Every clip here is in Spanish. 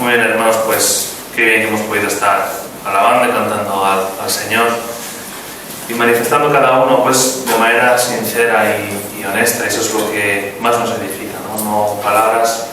Muy bien, hermanos, pues qué bien que hemos podido estar alabando y cantando al Señor y manifestando cada uno pues de manera sincera y honesta. Eso es lo que más nos edifica, no palabras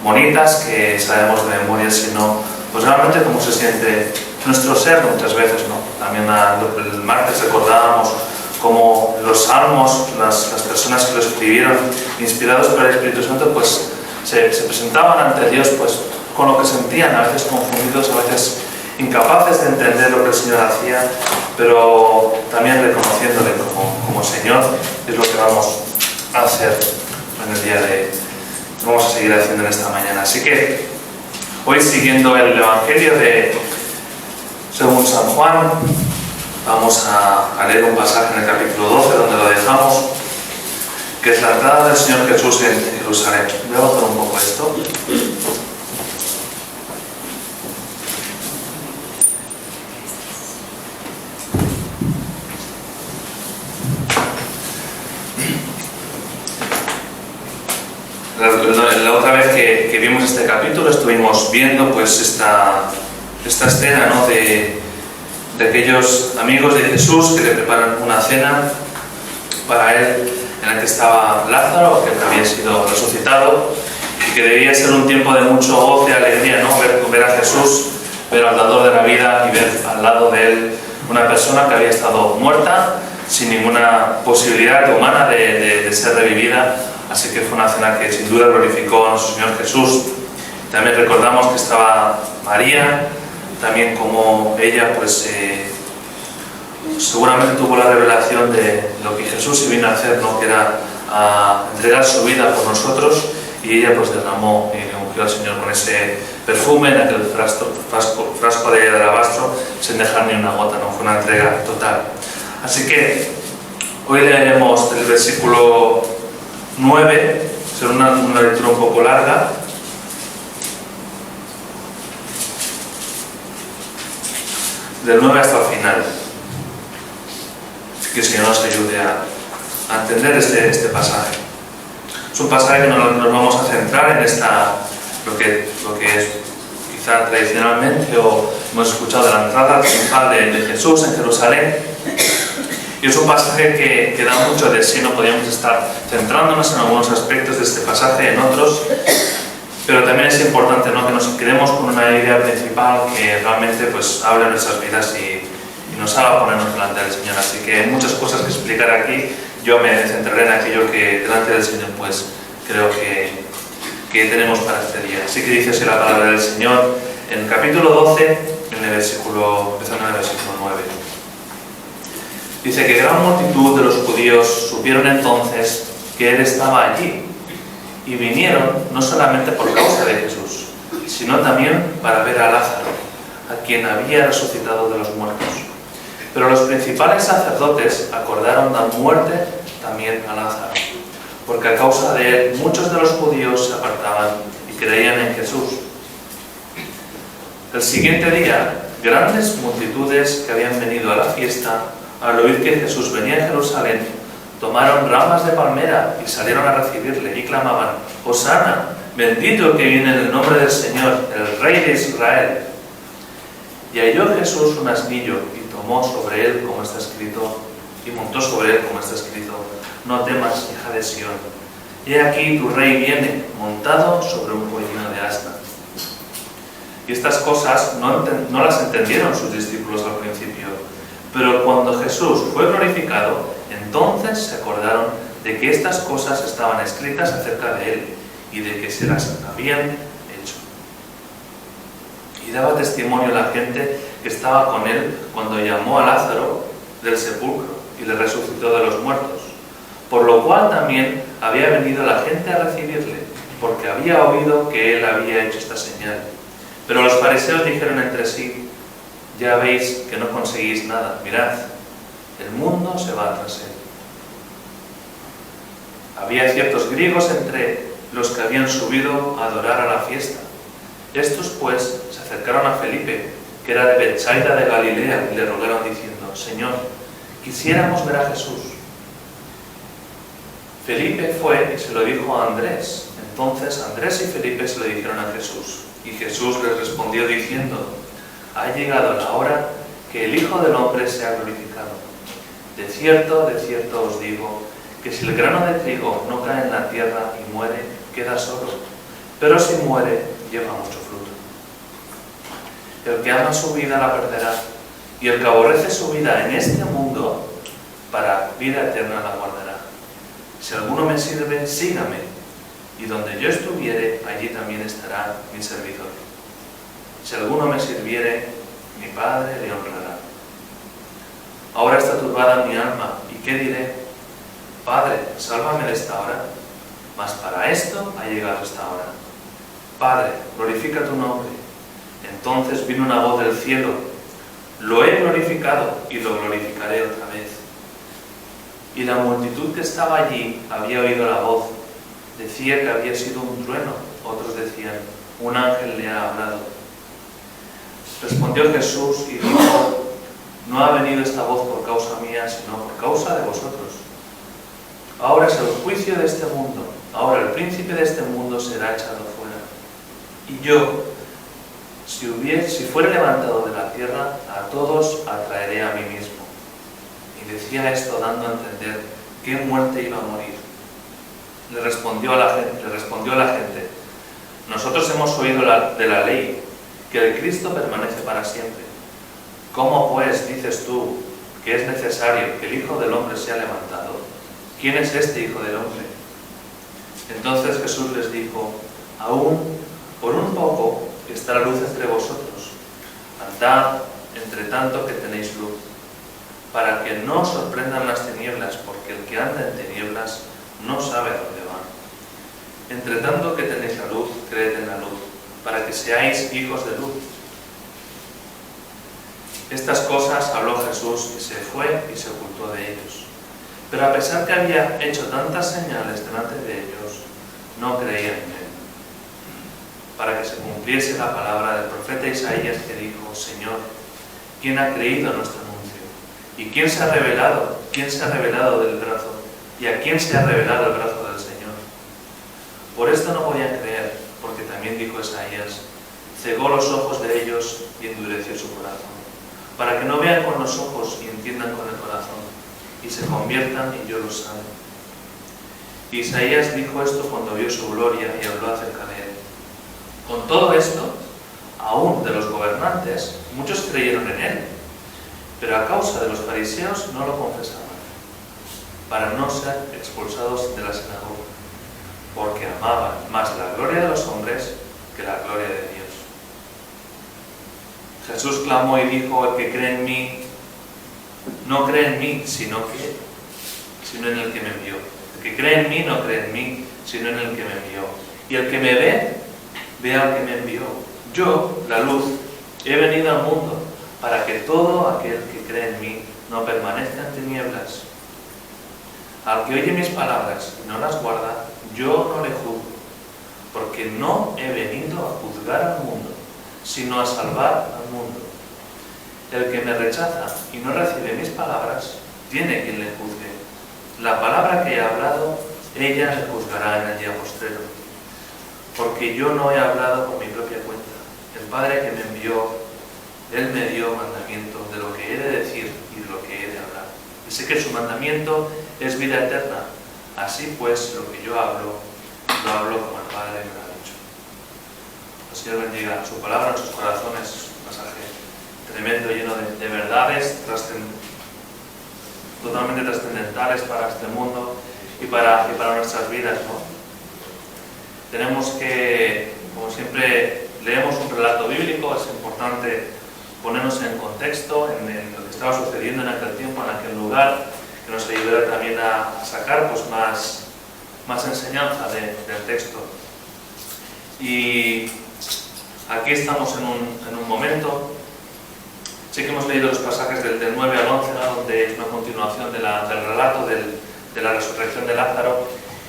bonitas que sabemos de memoria, sino pues realmente cómo se siente nuestro ser muchas veces, ¿no? También el martes recordábamos cómo los salmos, las personas que lo escribieron, inspirados por el Espíritu Santo, pues se presentaban ante Dios pues con lo que sentían, a veces confundidos, a veces incapaces de entender lo que el Señor hacía, pero también reconociéndole como Señor. Es lo que vamos a hacer en el día de... vamos a seguir haciendo en esta mañana. Así que hoy, siguiendo el Evangelio según San Juan, vamos a leer un pasaje en el capítulo 12 donde lo dejamos, que es la entrada del Señor Jesús en Jerusalén. Voy a bajar un poco esto. La otra vez que vimos este capítulo estuvimos viendo pues esta escena, ¿no? de aquellos amigos de Jesús que le preparan una cena para él, en la que estaba Lázaro, que había sido resucitado, y que debía ser un tiempo de mucho gozo y alegría, ¿no? Ver a Jesús, ver al dador de la vida, y ver al lado de él una persona que había estado muerta, sin ninguna posibilidad humana de ser revivida. Así que fue una cena que sin duda glorificó a nuestro Señor Jesús. También recordamos que estaba María, también como ella pues seguramente tuvo la revelación de lo que Jesús se vino a hacer, ¿no? Que era a entregar su vida por nosotros, y ella pues derramó y le ungió al Señor con ese perfume en aquel frasco de alabastro, sin dejar ni una gota, ¿no? Fue una entrega total. Así que hoy leeremos el versículo 9, será una lectura un poco larga. Del 9 hasta el final. Así que el Señor nos ayude a entender este pasaje. Es un pasaje que nos vamos a centrar en lo que es quizá tradicionalmente o hemos escuchado de la entrada triunfal de Jesús en Jerusalén. Y es un pasaje que da mucho de sí. No podríamos estar centrándonos en algunos aspectos de este pasaje, en otros, pero también es importante, ¿no? Que nos quedemos con una idea principal que realmente pues abre nuestras vidas y nos haga ponernos delante del Señor. Así que hay muchas cosas que explicar aquí. Yo me centraré en aquello que delante del Señor pues creo que tenemos para este día. Así que dice así la palabra del Señor en el capítulo 12, empezando en el versículo 9. Dice que gran multitud de los judíos supieron entonces que Él estaba allí, y vinieron no solamente por causa de Jesús, sino también para ver a Lázaro, a quien había resucitado de los muertos. Pero los principales sacerdotes acordaron dar muerte también a Lázaro, porque a causa de él muchos de los judíos se apartaban y creían en Jesús. El siguiente día, grandes multitudes que habían venido a la fiesta, al oír que Jesús venía a Jerusalén, tomaron ramas de palmera y salieron a recibirle y clamaban: «Hosana, bendito el que viene en el nombre del Señor, el Rey de Israel». Y halló Jesús un asnillo y tomó sobre él, como está escrito, y montó sobre él, como está escrito: «No temas, hija de Sión, he aquí tu rey viene, montado sobre un pollino de asna». Y estas cosas no las entendieron sus discípulos al principio, pero cuando Jesús fue glorificado, entonces se acordaron de que estas cosas estaban escritas acerca de él y de que se las habían hecho. Y daba testimonio a la gente que estaba con él cuando llamó a Lázaro del sepulcro y le resucitó de los muertos, por lo cual también había venido la gente a recibirle, porque había oído que él había hecho esta señal. Pero los fariseos dijeron entre sí: «Ya veis que no conseguís nada, mirad, el mundo se va tras él». Había ciertos griegos entre los que habían subido a adorar a la fiesta. Estos pues se acercaron a Felipe, que era de Betsaida de Galilea, y le rogaron diciendo: «Señor, quisiéramos ver a Jesús». Felipe fue y se lo dijo a Andrés. Entonces Andrés y Felipe se lo dijeron a Jesús. Y Jesús les respondió diciendo: ha llegado la hora que el Hijo del Hombre sea glorificado. De cierto os digo, que si el grano de trigo no cae en la tierra y muere, queda solo. Pero si muere, lleva mucho fruto. El que ama su vida la perderá, y el que aborrece su vida en este mundo, para vida eterna la guardará. Si alguno me sirve, sígame, y donde yo estuviere, allí también estará mi servidor. Si alguno me sirviere, mi Padre le honrará. Ahora está turbada mi alma, ¿y qué diré? Padre, sálvame de esta hora. Mas para esto ha llegado esta hora. Padre, glorifica tu nombre. Entonces vino una voz del cielo: lo he glorificado y lo glorificaré otra vez. Y la multitud que estaba allí había oído la voz. Decía que había sido un trueno, otros decían: un ángel le ha hablado. Respondió Jesús y dijo: no ha venido esta voz por causa mía, sino por causa de vosotros. Ahora es el juicio de este mundo. Ahora el príncipe de este mundo será echado fuera. Y yo, si fuere levantado de la tierra, a todos atraeré a mí mismo. Y decía esto dando a entender qué muerte iba a morir. Le respondió a la gente: nosotros hemos oído de la ley, que el Cristo permanece para siempre. ¿Cómo pues dices tú que es necesario que el Hijo del Hombre sea levantado? ¿Quién es este Hijo del Hombre? Entonces Jesús les dijo: aún por un poco está la luz entre vosotros. Andad entre tanto que tenéis luz, para que no os sorprendan las tinieblas, porque el que anda en tinieblas no sabe a dónde va. Entre tanto que tenéis la luz, creed en la luz, para que seáis hijos de luz. Estas cosas habló Jesús y se fue y se ocultó de ellos. Pero a pesar que había hecho tantas señales delante de ellos, no creían en él. Para que se cumpliese la palabra del profeta Isaías, que dijo: Señor, ¿quién ha creído nuestro anuncio? ¿Y quién se ha revelado? ¿Quién se ha revelado del brazo? ¿Y a quién se ha revelado el brazo del Señor? Por esto no podían creer, porque también dijo Isaías: cegó los ojos de ellos y endureció su corazón, para que no vean con los ojos y entiendan con el corazón, y se conviertan y yo los sane. Isaías dijo esto cuando vio su gloria y habló acerca de él. Con todo esto, aún de los gobernantes, muchos creyeron en él, pero a causa de los fariseos no lo confesaban, para no ser expulsados de la sinagoga, porque amaban más la gloria de los hombres que la gloria de Dios. Jesús clamó y dijo: el que cree en mí, no cree en mí, sino en el que me envió. El que cree en mí no cree en mí, sino en el que me envió. Y el que me ve al que me envió. Yo, la luz, he venido al mundo, para que todo aquel que cree en mí no permanezca en tinieblas. Al que oye mis palabras y no las guarda, yo no le juzgo, porque no he venido a juzgar al mundo, sino a salvar al mundo. El que me rechaza y no recibe mis palabras, tiene quien le juzgue. La palabra que he hablado, ella le juzgará en el día postrero. Porque yo no he hablado por mi propia cuenta. El Padre que me envió, Él me dio mandamiento de lo que he de decir y de lo que he de hablar. Y sé que su mandamiento es vida eterna. Así pues, lo que yo hablo, lo hablo como el Padre me lo ha dicho. El Señor bendiga su palabra en sus corazones. Un pasaje tremendo, lleno de verdades totalmente trascendentales para este mundo y para nuestras vidas, ¿no? Tenemos que, como siempre, leemos un relato bíblico, es importante ponernos en contexto, en lo que estaba sucediendo en aquel tiempo, en aquel lugar, que nos ayudará también a sacar pues, más enseñanza del texto. Y aquí estamos en un momento. Sí que hemos leído los pasajes del 9 al 11, ¿no? Donde es una continuación del relato de la resurrección de Lázaro,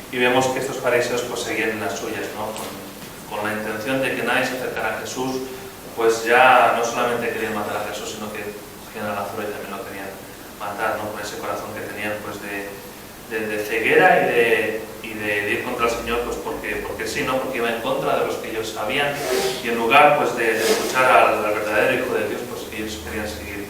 y vemos que estos fariseos pues, seguían en las suyas, ¿no? Con la intención de que nadie se acercara a Jesús, pues ya no solamente querían matar a Jesús, sino que cogían a Lázaro y también lo querían matar, ¿no? Con ese corazón que tenían pues, de de ceguera y de ir contra el Señor, pues porque sí, ¿no? Porque iba en contra de los que ellos sabían, y en lugar pues de escuchar al verdadero Hijo de Dios, pues ellos querían seguir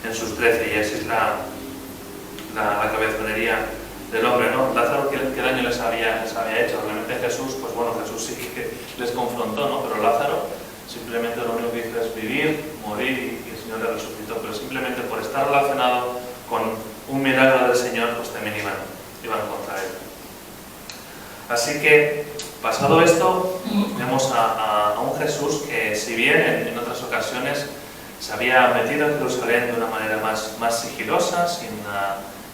en sus 13, y así es la cabezonería del hombre, ¿no? Lázaro, ¿qué daño les había hecho? Realmente Jesús, pues bueno, Jesús sí que les confrontó, ¿no? Pero Lázaro simplemente lo único que hizo es vivir, morir, y el Señor le resucitó, pero simplemente por estar relacionado con un milagro del Señor, pues también iban contra él. Así que, pasado esto, vemos a un Jesús que, si bien en otras ocasiones se había metido en Jerusalén de una manera más sigilosa,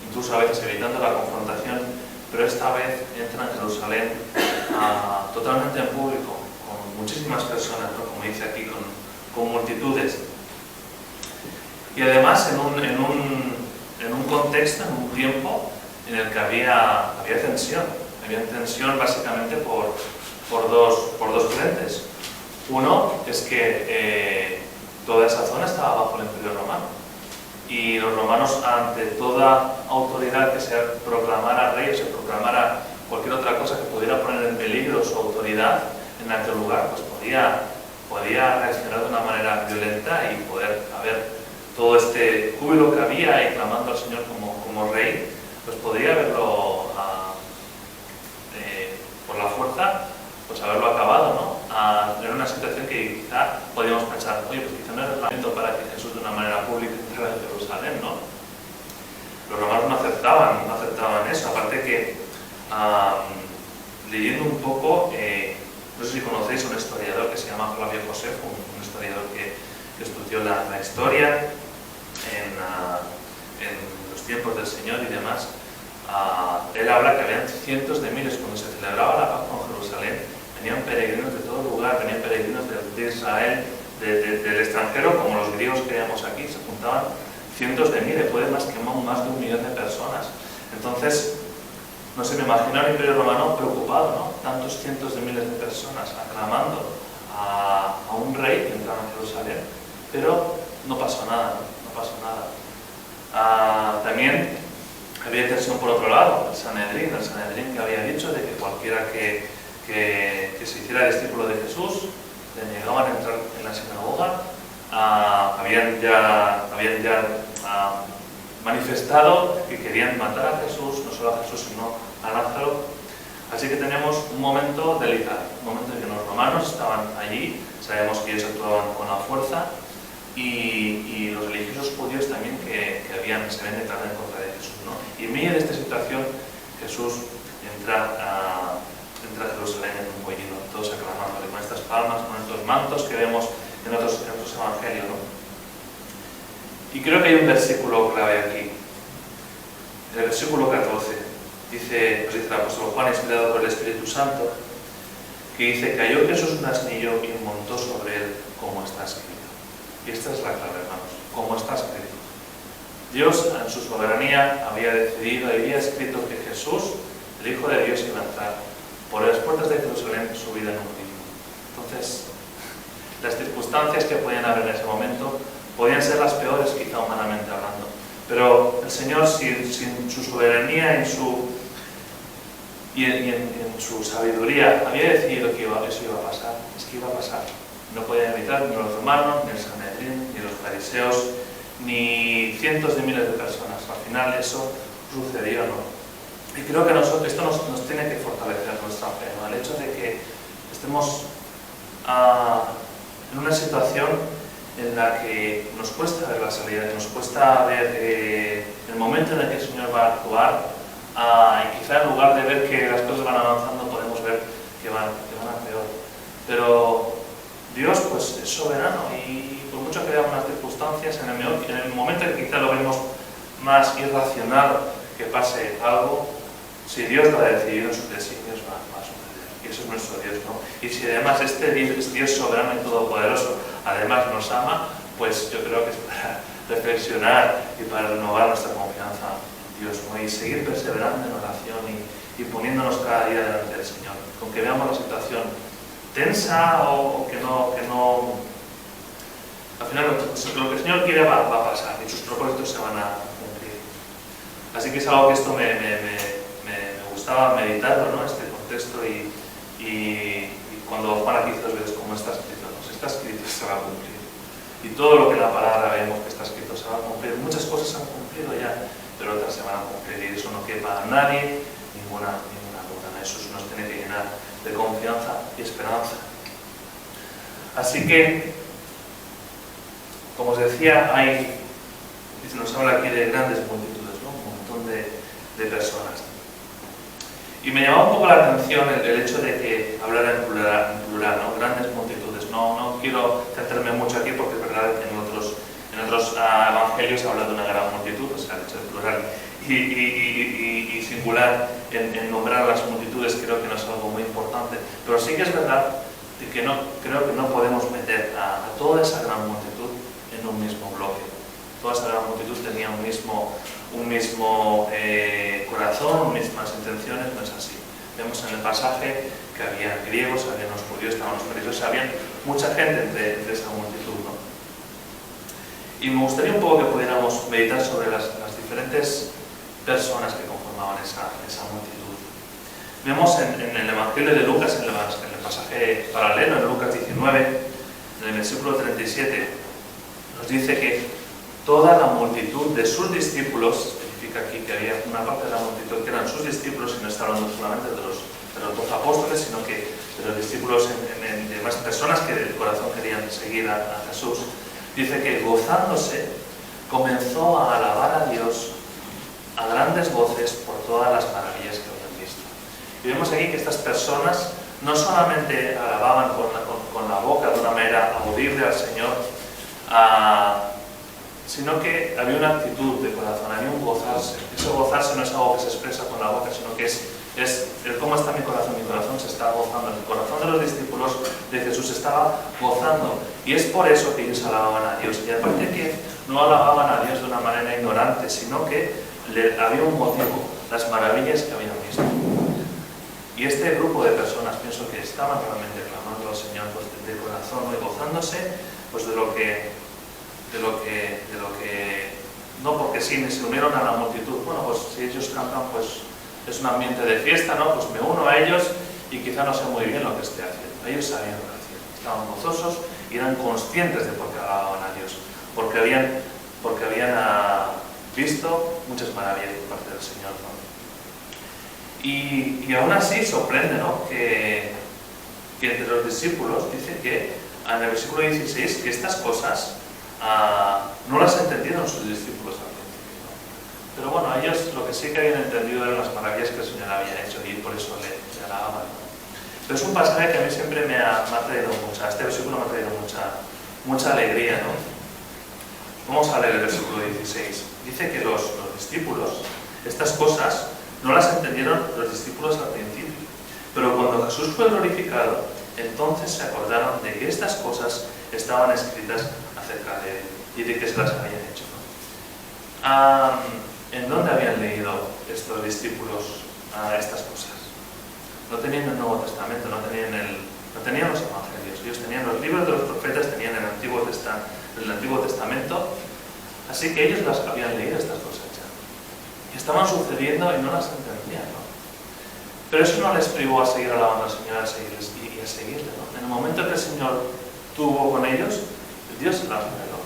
incluso a veces evitando la confrontación, pero esta vez entra en Jerusalén totalmente en público, con muchísimas personas, ¿no? Como dice aquí, con multitudes. Y además en un contexto, en un tiempo en el que había tensión. Había tensión básicamente por dos frentes. Uno es que toda esa zona estaba bajo el Imperio Romano, y los romanos, ante toda autoridad que se proclamara rey o se proclamara cualquier otra cosa que pudiera poner en peligro su autoridad en aquel lugar, pues podía reaccionar de una manera violenta y poder haber todo este júbilo que había y clamando al Señor como rey, pues podría haberlo por la fuerza, pues haberlo acabado, ¿no? En una situación que quizá podíamos pensar, oye, pues quizá no era el momento para que Jesús de una manera pública entrara en Jerusalén, ¿no? Los romanos no aceptaban eso, aparte que leyendo un poco, no sé si conocéis un historiador que se llama Flavio Josefo, un historiador que estudió la historia en los tiempos del Señor y demás. Él habla que habían cientos de miles, cuando se celebraba la Pascua en Jerusalén, venían peregrinos de todo lugar, venían peregrinos de Israel, del extranjero, como los griegos que vemos aquí, se juntaban cientos de miles, puede más de 1 millón de personas. Entonces, no sé, me imagino al Imperio Romano preocupado, ¿no? Tantos cientos de miles de personas aclamando a un rey que entraba en Jerusalén, pero no pasó nada, no pasó nada. También había tensión por otro lado, el Sanedrín que había dicho de que cualquiera que se hiciera discípulo de Jesús le negaban a entrar en la sinagoga. Habían ya manifestado que querían matar a Jesús, no solo a Jesús sino a Lázaro. Así que tenemos un momento delicado, un momento en que los romanos estaban allí, sabemos que ellos actuaban con la fuerza, y los religiosos judíos también que se habían declarado en contra de Jesús, ¿no? Y en medio de esta situación Jesús entra a Jerusalén en un pollino, todos aclamándole con estas palmas, con estos mantos que vemos en otros evangelios, ¿no? Y creo que hay un versículo clave aquí, el versículo 14, dice el apóstol Juan, inspirado por el Espíritu Santo, que dice: cayó Jesús un asnillo y montó sobre él, como está escrito. Y esta es la clave, hermanos, como está escrito. Dios, en su soberanía, había decidido, había escrito que Jesús, el Hijo de Dios, iba a entrar por las puertas de Jerusalén subido en un río. Entonces, las circunstancias que podían haber en ese momento podían ser las peores, quizá humanamente hablando. Pero el Señor, sin su soberanía y en su sabiduría, había decidido que eso iba a pasar. Es que iba a pasar. No podían evitar ni los romanos, ni el Sanedrín, ni los fariseos, ni cientos de miles de personas. Al final eso sucedió, ¿no? Y creo que esto nos tiene que fortalecer nuestra fe, ¿no? El hecho de que estemos en una situación en la que nos cuesta ver la salida, que nos cuesta ver el momento en el que el Señor va a actuar, y quizá en lugar de ver que las cosas van avanzando, podemos ver que van a peor. Pero Dios, pues, es soberano, y por mucho que veamos las circunstancias, en el momento en que quizá lo vemos más irracional que pase algo, si Dios lo ha decidido en sus designios, va a suceder. Y eso es nuestro Dios, ¿no? Y si además este Dios soberano y todopoderoso además nos ama, pues yo creo que es para reflexionar y para renovar nuestra confianza en Dios, ¿no? Y seguir perseverando en oración y poniéndonos cada día delante del Señor. Con que veamos la situación tensa o que no... Al final lo que el Señor quiere va a pasar y sus propósitos se van a cumplir. Así que es algo que esto me gustaba meditarlo, ¿no? Este contexto y cuando Juan aquí dice, ves cómo está escrito, ¿no? Si está escrito se va a cumplir. Y todo lo que en la palabra vemos que está escrito se va a cumplir. Muchas cosas se han cumplido ya, pero otras se van a cumplir y eso no quepa a nadie ninguna duda. Eso nos tiene que llenar de confianza y esperanza. Así que, como os decía, nos habla aquí de grandes multitudes, ¿no? Un montón de personas. Y me llamaba un poco la atención el hecho de que hablara en plural, ¿no? Grandes multitudes. No quiero centrarme mucho aquí porque es verdad que en otros evangelios habla de una gran multitud, o sea, el hecho de plural y singular en nombrar las multitudes creo que no es algo muy importante. Pero sí que es verdad que creo que no podemos meter a toda esa gran multitud en un mismo bloque. Toda esa gran multitud tenía un mismo corazón, mismas intenciones, no es así. Vemos en el pasaje que había griegos, había los judíos, estaban los fariseos, había mucha gente entre esa multitud, ¿no? Y me gustaría un poco que pudiéramos meditar sobre las diferentes personas que conformaban esa multitud. Vemos en el Evangelio de Lucas, en el pasaje paralelo, en Lucas 19, en el versículo 37, nos dice que toda la multitud de sus discípulos, significa aquí que había una parte de la multitud que eran sus discípulos, y no está hablando solamente de los 12 apóstoles, sino que de los discípulos de más personas que del corazón querían seguir a Jesús, dice que gozándose comenzó a alabar a Dios a grandes voces por todas las maravillas que habían visto. Y vemos aquí que estas personas no solamente alababan con la boca de una manera audible al Señor, sino que había una actitud de corazón, había un gozarse. Ese gozarse no es algo que se expresa con la boca, sino que es el cómo está mi corazón se está gozando. El corazón de los discípulos de Jesús estaba gozando, y es por eso que ellos alababan a Dios. Y aparte que no alababan a Dios de una manera ignorante, sino que había un motivo, las maravillas que habían visto. Y este grupo de personas pienso que estaban realmente clamando al Señor pues, de corazón y gozándose pues, de lo que no porque sí, se unieron a la multitud. Bueno, pues si ellos cantan, pues es un ambiente de fiesta, ¿no? Pues me uno a ellos y quizá no sé muy bien lo que esté haciendo. Ellos sabían lo que hacían, estaban gozosos y eran conscientes de por qué alababan a Dios, porque habían visto muchas maravillas por parte del Señor, ¿no? Y aún así sorprende, ¿no? Que entre los discípulos dice que en el versículo 16 que estas cosas no las entendieron sus discípulos al principio, ¿no? Pero bueno, ellos lo que sí que habían entendido eran las maravillas que el Señor había hecho y por eso le alababan, ¿no? Pero es un pasaje que a mí siempre me ha traído este versículo me ha traído mucha alegría, ¿no? Vamos a leer el versículo 16. Dice que los discípulos, estas cosas no las entendieron los discípulos al principio, pero cuando Jesús fue glorificado, entonces se acordaron de que estas cosas estaban escritas acerca de él y de que se las habían hecho, ¿no? ¿En dónde habían leído estos discípulos estas cosas? No tenían el Nuevo Testamento, no tenían los Evangelios. Ellos tenían los libros de los profetas, tenían el Antiguo Testamento, así que ellos las habían leído estas cosas ya. Y estaban sucediendo y no las entendían, ¿no? Pero eso no les privó a seguir alabando al Señor y a seguirle, ¿no? En el momento que el Señor tuvo con ellos, Dios se las reveló.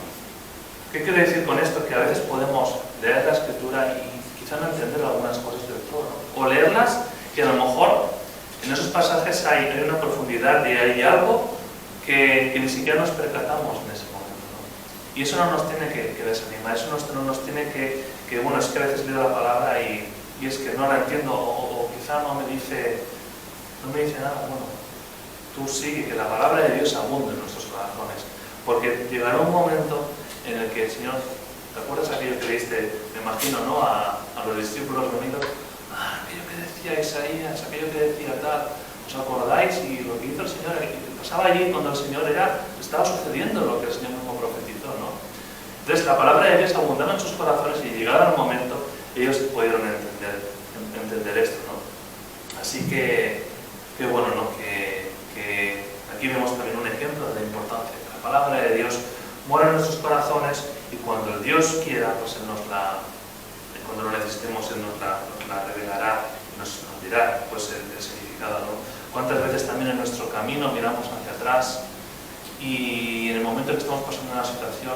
¿Qué quiere decir con esto? Que a veces podemos leer la Escritura y quizá no entender algunas cosas del todo, ¿no? O leerlas y a lo mejor en esos pasajes hay una profundidad y hay algo que ni siquiera nos percatamos en ese momento, ¿no? Y eso no nos tiene que desanimar, eso no nos tiene que bueno, es que a veces leo la palabra y es que no la entiendo o quizá no me dice nada. Bueno, tú sigue, que la palabra de Dios abunde en nuestros corazones, porque llegará un momento en el que el Señor, ¿te acuerdas aquello que leíste, me imagino, ¿no? A los discípulos reunidos, aquello que decía Isaías, aquello que decía tal, ¿os acordáis? Y lo que hizo el Señor, pasaba allí cuando el Señor estaba sucediendo lo que el Señor mismo profetizó, ¿no? Entonces la palabra de Dios abundaba en sus corazones y llegado el momento ellos pudieron entender esto, ¿no? Así que bueno, ¿no? Que aquí vemos también un ejemplo de la importancia que la palabra de Dios mora en nuestros corazones y cuando el Dios quiera, pues cuando lo necesitemos, Él nos la revelará y nos dirá pues, el significado, ¿no? Cuántas veces también en nuestro camino miramos hacia atrás y en el momento que estamos pasando una situación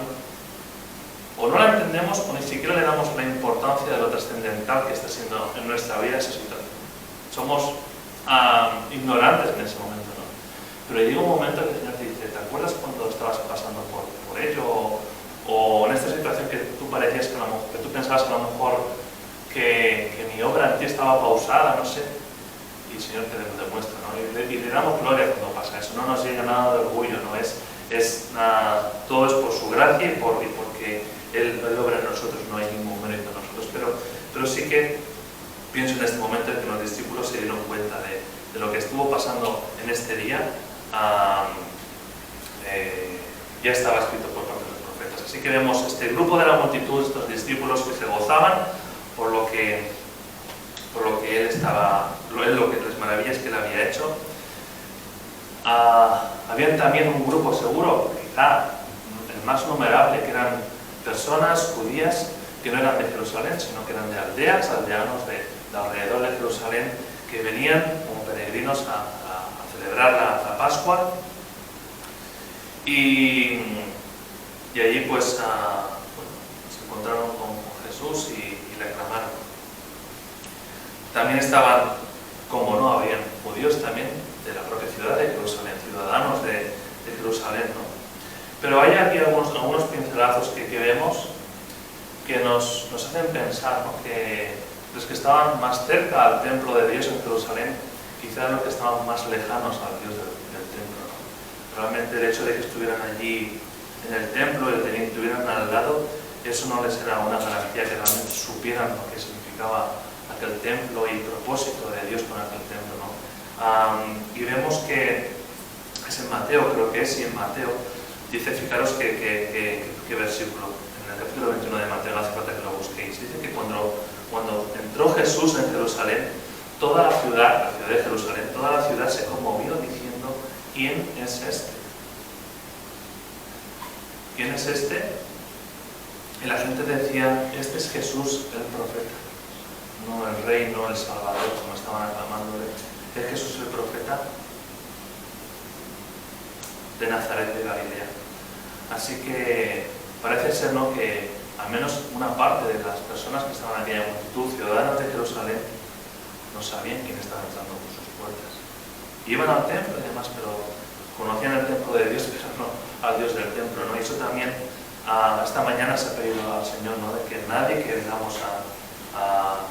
o no la entendemos o ni siquiera le damos la importancia de lo trascendental que está siendo en nuestra vida esa situación. Somos ignorantes en ese momento, ¿no? Pero llega un momento que el Señor te dice, ¿te acuerdas cuando estabas pasando por ello? O en esta situación que tú parecías que tú pensabas que a lo mejor que mi obra en ti estaba pausada, no sé. Y el Señor te lo demuestra, ¿no? Y le damos gloria cuando pasa eso. No nos llega nada de orgullo, ¿no? Todo es por su gracia y porque Él obra en nosotros, no hay ningún mérito en nosotros. Pero sí que pienso en este momento en que los discípulos se dieron cuenta de lo que estuvo pasando en este día. Ya estaba escrito por parte de los profetas. Así que vemos este grupo de la multitud, estos discípulos que se gozaban por lo que él estaba, las maravillas que él había hecho. Había también un grupo seguro, quizá el más numerable, que eran personas judías que no eran de Jerusalén, sino que eran de aldeanos de alrededor de Jerusalén, que venían como peregrinos a celebrar la Pascua. Y allí pues se encontraron con Jesús y le aclamaron. También estaban, como no, habían judíos también de la propia ciudad de Jerusalén, ciudadanos de Jerusalén, ¿no? Pero hay aquí algunos pincelazos que vemos que nos hacen pensar, ¿no? Que los que estaban más cerca al templo de Dios en Jerusalén, quizás los que estaban más lejanos al Dios del templo, ¿no? Realmente el hecho de que estuvieran allí en el templo y que estuvieran al lado, eso no les era una garantía que realmente supieran lo que significaba aquel templo y el propósito de Dios con aquel templo, ¿no? Y vemos que es en Mateo, creo que es, y en Mateo dice, fijaros qué versículo, en el capítulo 21 de Mateo, no hace falta que lo busquéis, dice que cuando entró Jesús en Jerusalén, toda la ciudad de Jerusalén, toda la ciudad se conmovió diciendo, ¿quién es este? ¿Quién es este? Y la gente decía, este es Jesús el profeta, no el rey, no el salvador, como estaban aclamándole, es Jesús el profeta de Nazaret de Galilea. Así que parece ser, ¿no?, que al menos una parte de las personas que estaban aquí en la multitud, ciudadanos de Jerusalén, no sabían quién estaba entrando por sus puertas. Iban al templo y demás, pero conocían el templo de Dios, pero no al Dios del templo, ¿no? Y eso también esta mañana se ha pedido al Señor, ¿no?, de que nadie que vengamos a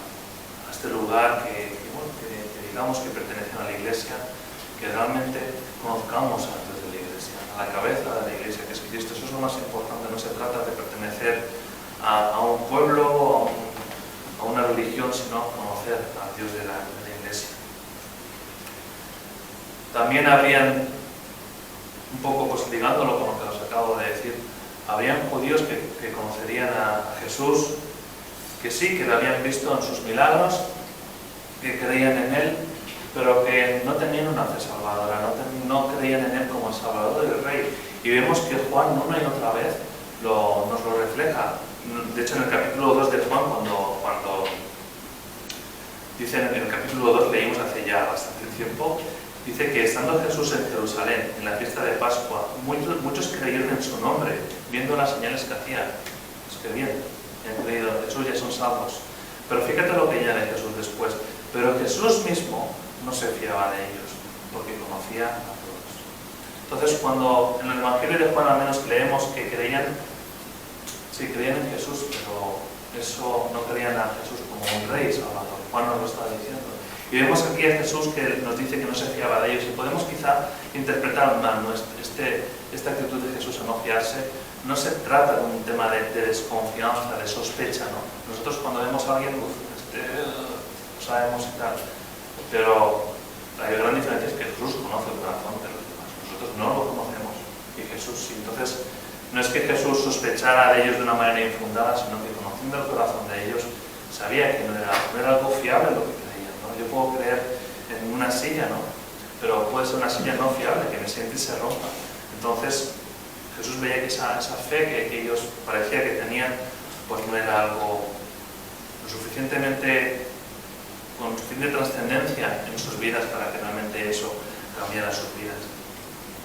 este lugar, que digamos que pertenecen a la Iglesia, que realmente conozcamos a Dios de la Iglesia, a la cabeza de la Iglesia, que es Cristo. Eso es lo más importante. No se trata de pertenecer a un pueblo, a una religión, sino conocer a Dios de la Iglesia. También habrían, un poco pues ligándolo con lo que os acabo de decir, habrían judíos que conocerían a Jesús, que sí, que lo habían visto en sus milagros, que creían en Él, pero que no tenían una fe salvadora, no creían en Él como el Salvador y el Rey. Y vemos que Juan una y otra vez nos lo refleja. De hecho, en el capítulo 2 de Juan, cuando dice en el capítulo 2, leímos hace ya bastante tiempo, dice que estando Jesús en Jerusalén, en la fiesta de Pascua, muchos creyeron en su nombre, viendo las señales que hacía. Los que bien han creído en Jesús ya son salvos. Pero fíjate lo que añade Jesús después. Pero Jesús mismo no se fiaba de ellos, porque conocía a todos. Entonces, cuando en el Evangelio de Juan al menos leemos que creían en Jesús, pero eso no creían a Jesús como un rey salvador. Juan nos lo está diciendo. Y vemos aquí a Jesús que nos dice que no se fiaba de ellos. Y podemos quizá interpretar mal, ¿no?, esta actitud de Jesús a no fiarse. No se trata de un tema de desconfianza, de sospecha, ¿no? Nosotros cuando vemos a alguien, sabemos y tal, pero la gran diferencia es que Jesús conoce el corazón de los demás. Nosotros no lo conocemos y Jesús sí. Entonces, no es que Jesús sospechara de ellos de una manera infundada, sino que conociendo el corazón de ellos, sabía que no era algo fiable lo que creían, ¿no? Yo puedo creer en una silla, ¿no?, pero puede ser una silla no fiable, que me siente y se rompa. Entonces, Jesús veía que esa fe que ellos parecía que tenían, pues no era algo lo suficientemente con suficiente trascendencia en sus vidas para que realmente eso cambiara sus vidas.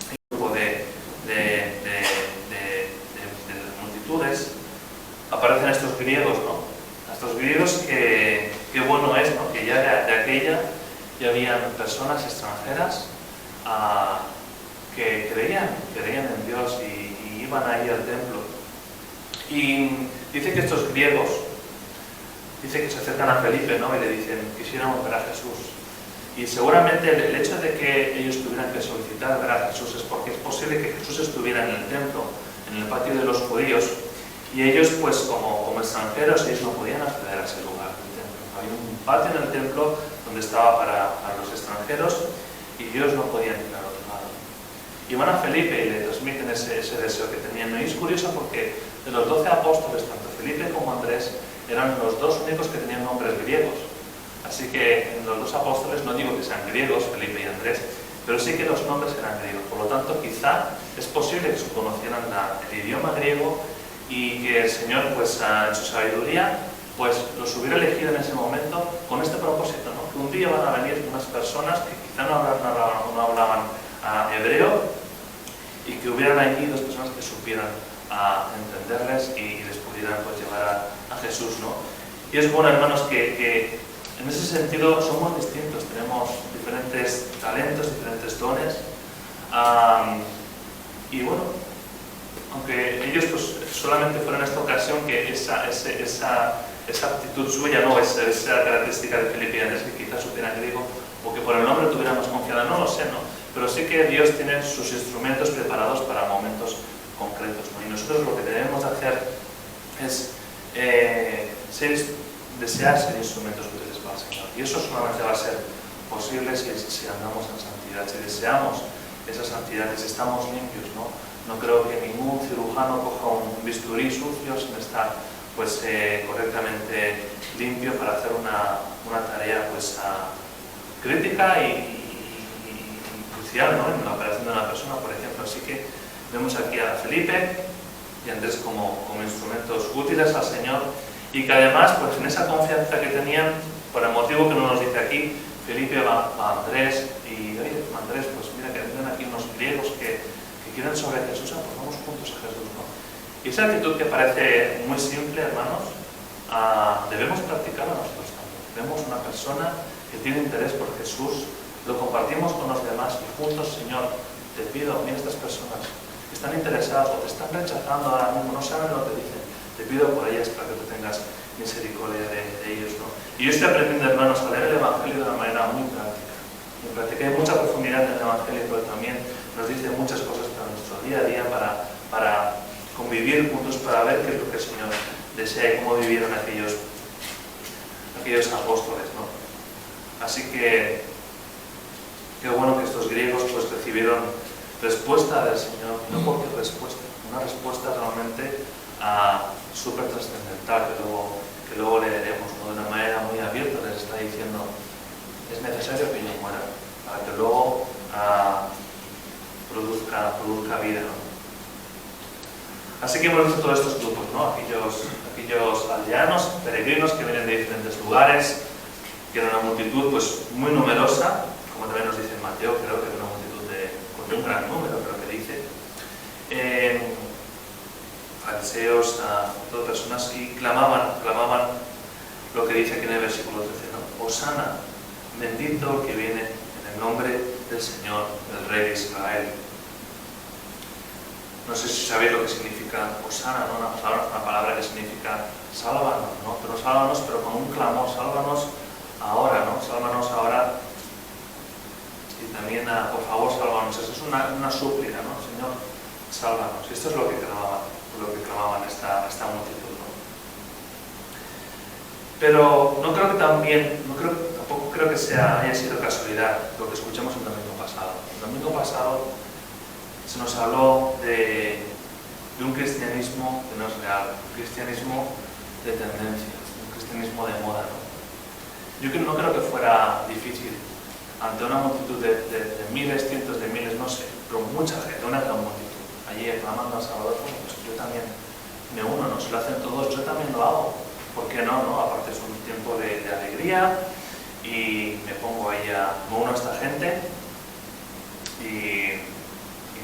Hay un grupo de multitudes, aparecen estos griegos, ¿no? Estos griegos que qué bueno es, ¿no? Que ya de aquella ya habían personas extranjeras que creían en Dios y iban ahí al templo. Y dice que estos griegos, dice que se acercan a Felipe, ¿no? Y le dicen, quisiéramos ver a Jesús. Y seguramente el hecho de que ellos tuvieran que solicitar ver a Jesús es porque es posible que Jesús estuviera en el templo, en el patio de los judíos, y ellos, pues como extranjeros, ellos no podían acceder a ese lugar del templo. Había un patio en el templo donde estaba para los extranjeros y ellos no podían ir al otro lado. Y van a Felipe y le transmiten ese deseo que tenían. Y es curioso porque de los 12 apóstoles, tanto Felipe como Andrés, eran los dos únicos que tenían nombres griegos. Así que en los dos apóstoles, no digo que sean griegos, Felipe y Andrés, pero sí que los nombres eran griegos. Por lo tanto, quizá es posible que conocieran el idioma griego y que el Señor, pues en su sabiduría, pues los hubiera elegido en ese momento con este propósito, ¿no? Que un día van a venir unas personas que quizá no hablaban hebreo y que hubieran allí dos personas que supieran entenderles y les pudieran, pues, llevar a Jesús, ¿no? Y es bueno, hermanos, que en ese sentido somos distintos, tenemos diferentes talentos, diferentes dones, y bueno, aunque ellos pues solamente fueron en esta ocasión que esa aptitud suya, no esa característica de Felipe y Andrés, que quizás supieran griego o que por el nombre tuvieran más confianza, no lo sé, ¿no? Pero sí que Dios tiene sus instrumentos preparados para momentos concretos, ¿no? Y nosotros lo que debemos hacer es desear ser instrumentos útiles para el Señor. Y eso solamente va a ser posible si andamos en santidad, si deseamos esa santidad, si estamos limpios, ¿no? No creo que ningún cirujano coja un bisturí sucio sin estar, pues, correctamente limpio para hacer una tarea, pues, crítica y crucial, ¿no? En la operación de una persona, por ejemplo. Así que vemos aquí a Felipe y Andrés como instrumentos útiles al Señor, y que además, pues, en esa confianza que tenían, por el motivo que no nos dice aquí, Felipe va a Andrés y, oye, Andrés, pues mira que vienen aquí unos griegos que quieren sobre Jesús, pues vamos juntos a Jesús, ¿no? Y esa actitud que parece muy simple, hermanos, debemos practicarla nosotros también. Vemos una persona que tiene interés por Jesús, lo compartimos con los demás y juntos, Señor, te pido, mira estas personas que están interesadas o te están rechazando ahora mismo, no saben lo que dicen, te pido por ellas para que tú tengas misericordia de ellos, ¿no? Y yo estoy aprendiendo, hermanos, a leer el Evangelio de una manera muy práctica. Muy práctica. Hay mucha profundidad en el Evangelio, pero también nos dice muchas cosas para nuestro día a día, para convivir juntos, para ver qué es lo que el Señor desea y cómo vivieron aquellos apóstoles, ¿no? Así que qué bueno que estos griegos, pues, recibieron respuesta del Señor, no cualquier respuesta, una respuesta realmente súper trascendental que luego leeremos, ¿no? De una manera muy abierta les está diciendo, es necesario que yo muera para que luego produzca vida, ¿no? Así que hemos visto todos estos grupos, ¿no? Aquellos aldeanos, peregrinos que vienen de diferentes lugares, que era una multitud, pues, muy numerosa, como también nos dice Mateo, creo que era una multitud de un gran número, creo que dice, fariseos, todas personas, y clamaban lo que dice aquí en el versículo 13, ¿no? Hosana, bendito el que viene en el nombre del Señor, del Rey de Israel. No sé si sabéis lo que significa Hosana, ¿no? Una palabra que significa sálvanos, ¿no? Pero sálvanos, pero con un clamor, sálvanos ahora, ¿no? Sálvanos ahora, y también por favor, sálvanos. Eso es una súplica, ¿no? Señor, sálvanos. Y esto es lo que clamaban esta multitud, ¿no? Pero tampoco creo que haya sido casualidad lo que escuchamos el domingo pasado. El domingo pasado se nos habló de un cristianismo que no es real, un cristianismo de tendencia, un cristianismo de moda, ¿no? Yo no creo que fuera difícil ante una multitud de miles, cientos de miles, no sé, pero mucha gente, una gran multitud, allí clamando al Salvador, bueno, pues yo también me uno, ¿no? Si lo hacen todos, yo también lo hago. ¿Por qué no? Aparte es un tiempo de alegría y me pongo ahí me uno a esta gente y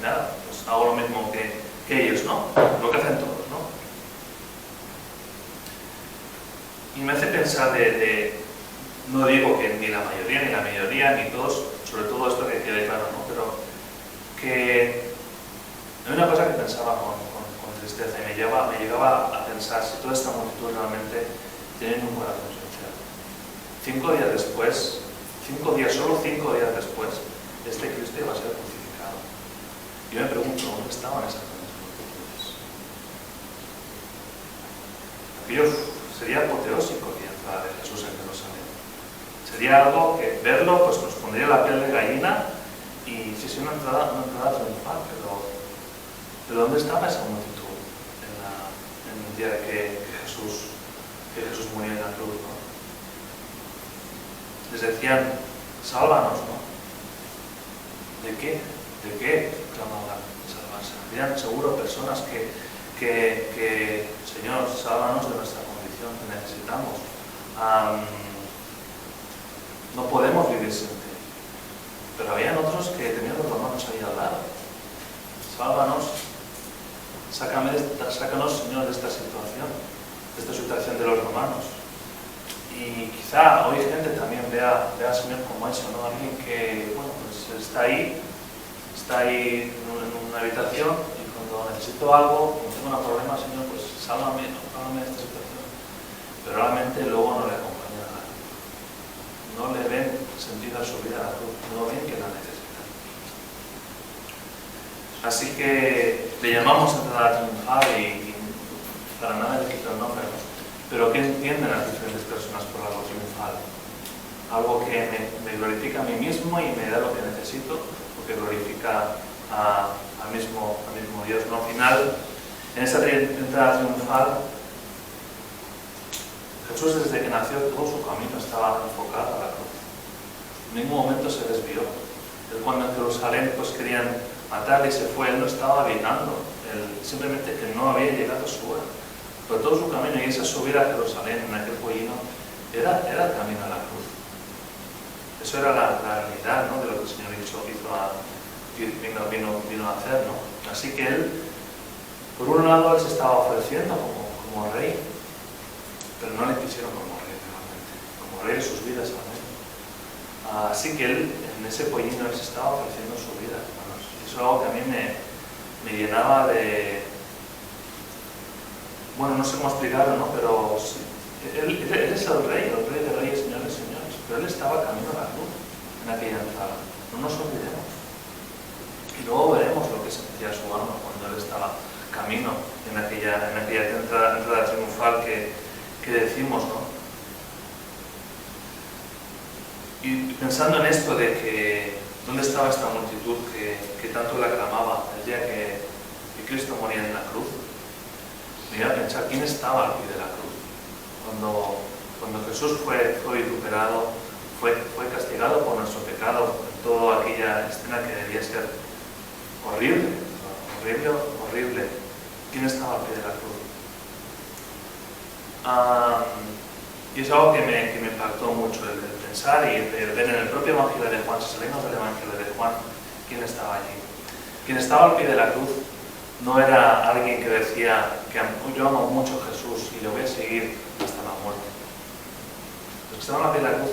nada, pues hago lo mismo que ellos, ¿no? Lo que hacen todos, ¿no? Y me hace pensar no digo que ni la mayoría, ni todos, sobre todo esto que quede claro, ¿no? Pero que hay una cosa que pensaba con tristeza y me llegaba a pensar si toda esta multitud realmente tiene un corazón sincero. 5 días después, solo 5 días después, este Cristo iba a ser crucificado. Yo me pregunto, ¿dónde estaban esas multitudes? Aquello sería apoteósico la entrada de Jesús en Jerusalén. Sería algo que verlo pues nos pondría la piel de gallina y sí, una entrada triunfal, pero ¿dónde estaba esa multitud en el día que Jesús murió en la cruz, ¿no? Les decían, sálvanos, ¿no? ¿De qué clamaban salvarse? Habían seguro personas que Señor, sálvanos de nuestra condición, que necesitamos. No podemos vivir sin ti. Pero habían otros que tenían los romanos ahí al lado. Sálvanos, sácanos, Señor, de esta situación de los romanos. Y quizá hoy gente también vea al Señor como eso, ¿no? Alguien que, bueno, pues está ahí en una habitación y cuando necesito algo, cuando tengo un problema, Señor, pues sálvame de esta situación. Pero realmente luego no le acompaña nada. No le ven sentido a su vida, no ven que la necesitan. Así que le llamamos entrada triunfal y para nada le quito el nombre, ¿no? Pero ¿qué entienden las diferentes personas por algo triunfal? Algo que me glorifica a mí mismo y me da lo que necesito, o que glorifica al mismo Dios, ¿no? Al final, en esa entrada triunfal, Jesús desde que nació todo su camino estaba enfocado a la cruz. En ningún momento se desvió. Él cuando en Jerusalén pues querían matarle y se fue, él no estaba habitando, simplemente que no había llegado a su hora. Pero todo su camino y esa subida a Jerusalén en aquel pollino era el camino a la cruz. Eso era la realidad, ¿no? De lo que el Señor vino a hacer, ¿no? Así que él, por un lado, él se estaba ofreciendo como rey, pero no le quisieron como rey realmente, como rey de sus vidas realmente. Así que él, en ese pollino, él se estaba ofreciendo su vida, hermanos. Eso es algo que a mí me llenaba de... Bueno, no sé cómo explicarlo, ¿no? Pero sí, él es el rey de reyes, señores, señores. Pero él estaba camino a la cruz en aquella entrada. No nos olvidemos. Y luego veremos lo que sentía su alma cuando él estaba camino en aquella entrada triunfal que decimos, ¿no? Y pensando en esto de que dónde estaba esta multitud que tanto la aclamaba el día que Cristo moría en la cruz, me iba a pensar quién estaba al pie de la cruz. Cuando Jesús fue vituperado, fue castigado por nuestro pecado, en toda aquella escena que debía ser horrible. ¿Quién estaba al pie de la cruz? Y es algo que me impactó mucho, el pensar y el ver en el propio Evangelio de Juan, si salimos del Evangelio de Juan, quién estaba allí. Quien estaba al pie de la cruz no era alguien que decía que yo amo mucho a Jesús y le voy a seguir hasta la muerte. Los que estaban al pie de la cruz,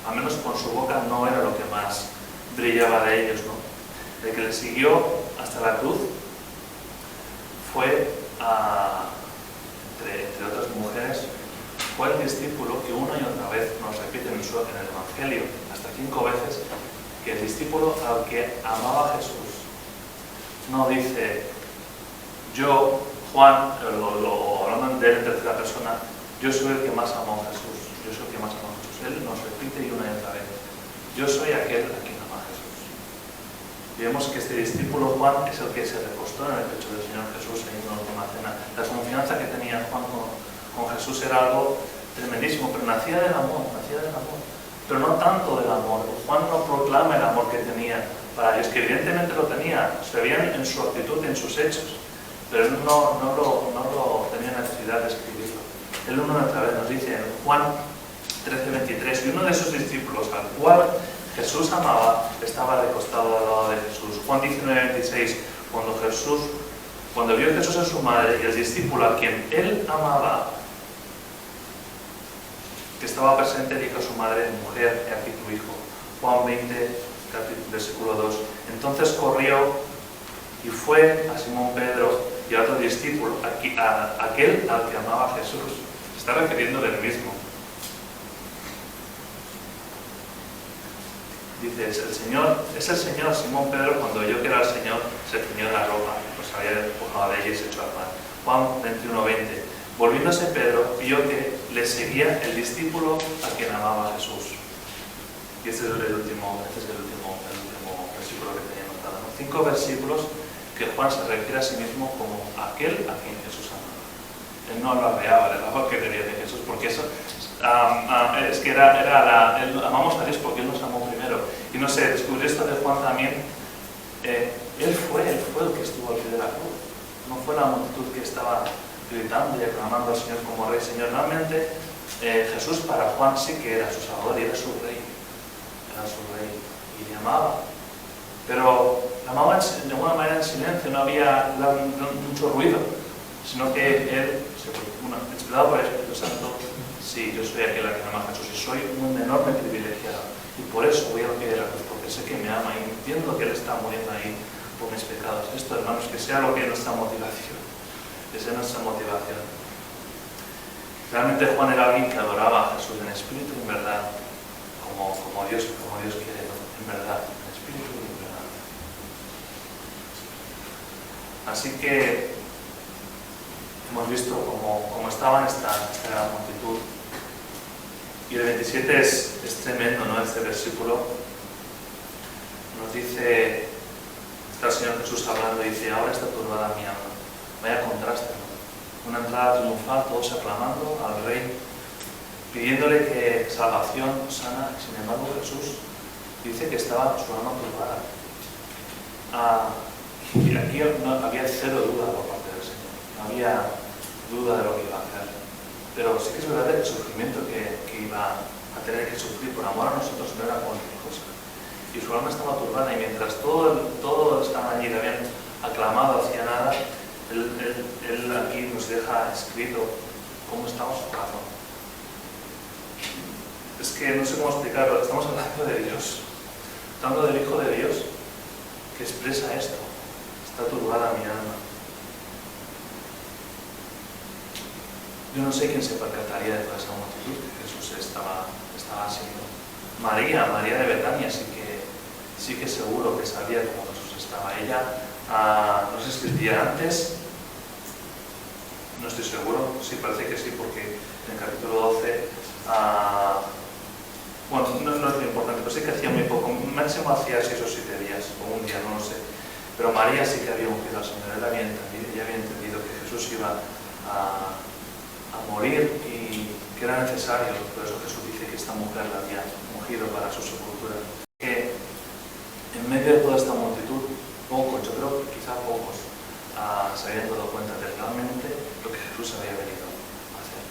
al menos con su boca, no era lo que más brillaba de ellos, ¿no? El que le siguió hasta la cruz fue, entre otras mujeres, fue el discípulo que una y otra vez nos repite en el Evangelio, hasta 5 veces, que el discípulo al que amaba a Jesús no dice, yo, Juan, hablando de él en tercera persona, yo soy el que más amó a Jesús, yo soy el que más amó a Jesús. Él nos repite y una y otra vez, yo soy aquel a quien ama a Jesús. Y vemos que este discípulo Juan es el que se recostó en el pecho del Señor Jesús en una última cena. La confianza que tenía Juan con Jesús era algo tremendísimo, pero nacía del amor, pero no tanto del amor. Juan no proclama el amor que tenía para Dios, que evidentemente lo tenía, se veían en su actitud y en sus hechos, pero él no lo tenía necesidad de escribirlo. Él una y otra vez nos dice en Juan 13:23, y uno de sus discípulos, al cual Jesús amaba, estaba recostado al lado de Jesús. Juan 19:26, cuando vio Jesús a su madre y al discípulo a quien él amaba, que estaba presente, dijo a su madre: mujer, he aquí tu hijo. Juan 20, versículo 2. Entonces corrió y fue a Simón Pedro y a otro discípulo, a aquel al que amaba Jesús. Se está refiriendo del mismo. Dice, es el Señor. Simón Pedro, cuando oyó que era el Señor, se ciñó en la ropa, pues había despojado de ella y se echó al mar. Juan 21:20. Volviéndose Pedro, vio que le seguía el discípulo a quien amaba Jesús. Y este es el último versículo que tenía anotado, ¿no? 5 versículos que Juan se refiere a sí mismo como aquel a quien Jesús amaba. Él no lo arreaba de la que quería de Jesús, porque eso es que amamos a Dios porque Él nos amó primero. Y no sé, descubrí esto de Juan también. Él fue el que estuvo al pie de la cruz. No fue la multitud que estaba gritando y aclamando al Señor como Rey. Señor, realmente Jesús para Juan sí que era su Salvador y era su Rey. Era su Rey y le amaba. Pero le amaba de alguna manera en silencio, no había mucho ruido, sino que Él, inspirado por el Espíritu Santo, sí, yo soy aquel a quien ama a Jesús y soy un enorme privilegiado. Y por eso voy al pie de la cruz, porque sé que me ama y entiendo que Él está muriendo ahí por mis pecados. Esto, hermanos, que sea lo que es nuestra motivación. Que sea nuestra motivación. Realmente Juan era alguien que adoraba a Jesús en espíritu y en verdad, como Dios quiere, ¿no? En verdad, en espíritu y en verdad. Así que hemos visto cómo estaba esta gran multitud. Y el 27 es tremendo, ¿no? Este versículo nos dice, está el Señor Jesús hablando y dice: ahora está turbada mi alma. Vaya contraste, ¿no? Una entrada triunfal, todos aclamando al Rey, pidiéndole que salvación sana. Sin embargo, Jesús dice que estaba su alma turbada. Y aquí no había cero duda por parte del Señor. No había duda de lo que iba a hacer. Pero sí que es verdad que el sufrimiento que iba a tener que sufrir por amor a nosotros no era cualquier cosa. Y su alma estaba turbada, y mientras todos estaban allí, le habían aclamado hacia nada, él aquí nos deja escrito cómo estaba su corazón. Es que no sé cómo explicarlo, estamos hablando de Dios, hablando del Hijo de Dios, que expresa esto: está turbada mi alma. Yo no sé quién se percataría de toda esa multitud que Jesús estaba haciendo. María de Betania sí que seguro que sabía cómo Jesús estaba. Ella no sé si el día antes, no estoy seguro, sí, parece que sí, porque en el capítulo 12, bueno, no es lo importante, pero sí que hacía muy poco, máximo hacía 6 o 7 días, o un día, no lo sé. Pero María sí que había ungido al Señor, ella había entendido que Jesús iba a morir y que era necesario. Por eso Jesús dice que esta mujer la había ungido para su sepultura. Que en medio de toda esta multitud, pocos, yo creo que quizá pocos, se habían dado cuenta de realmente lo que Jesús había venido a hacer.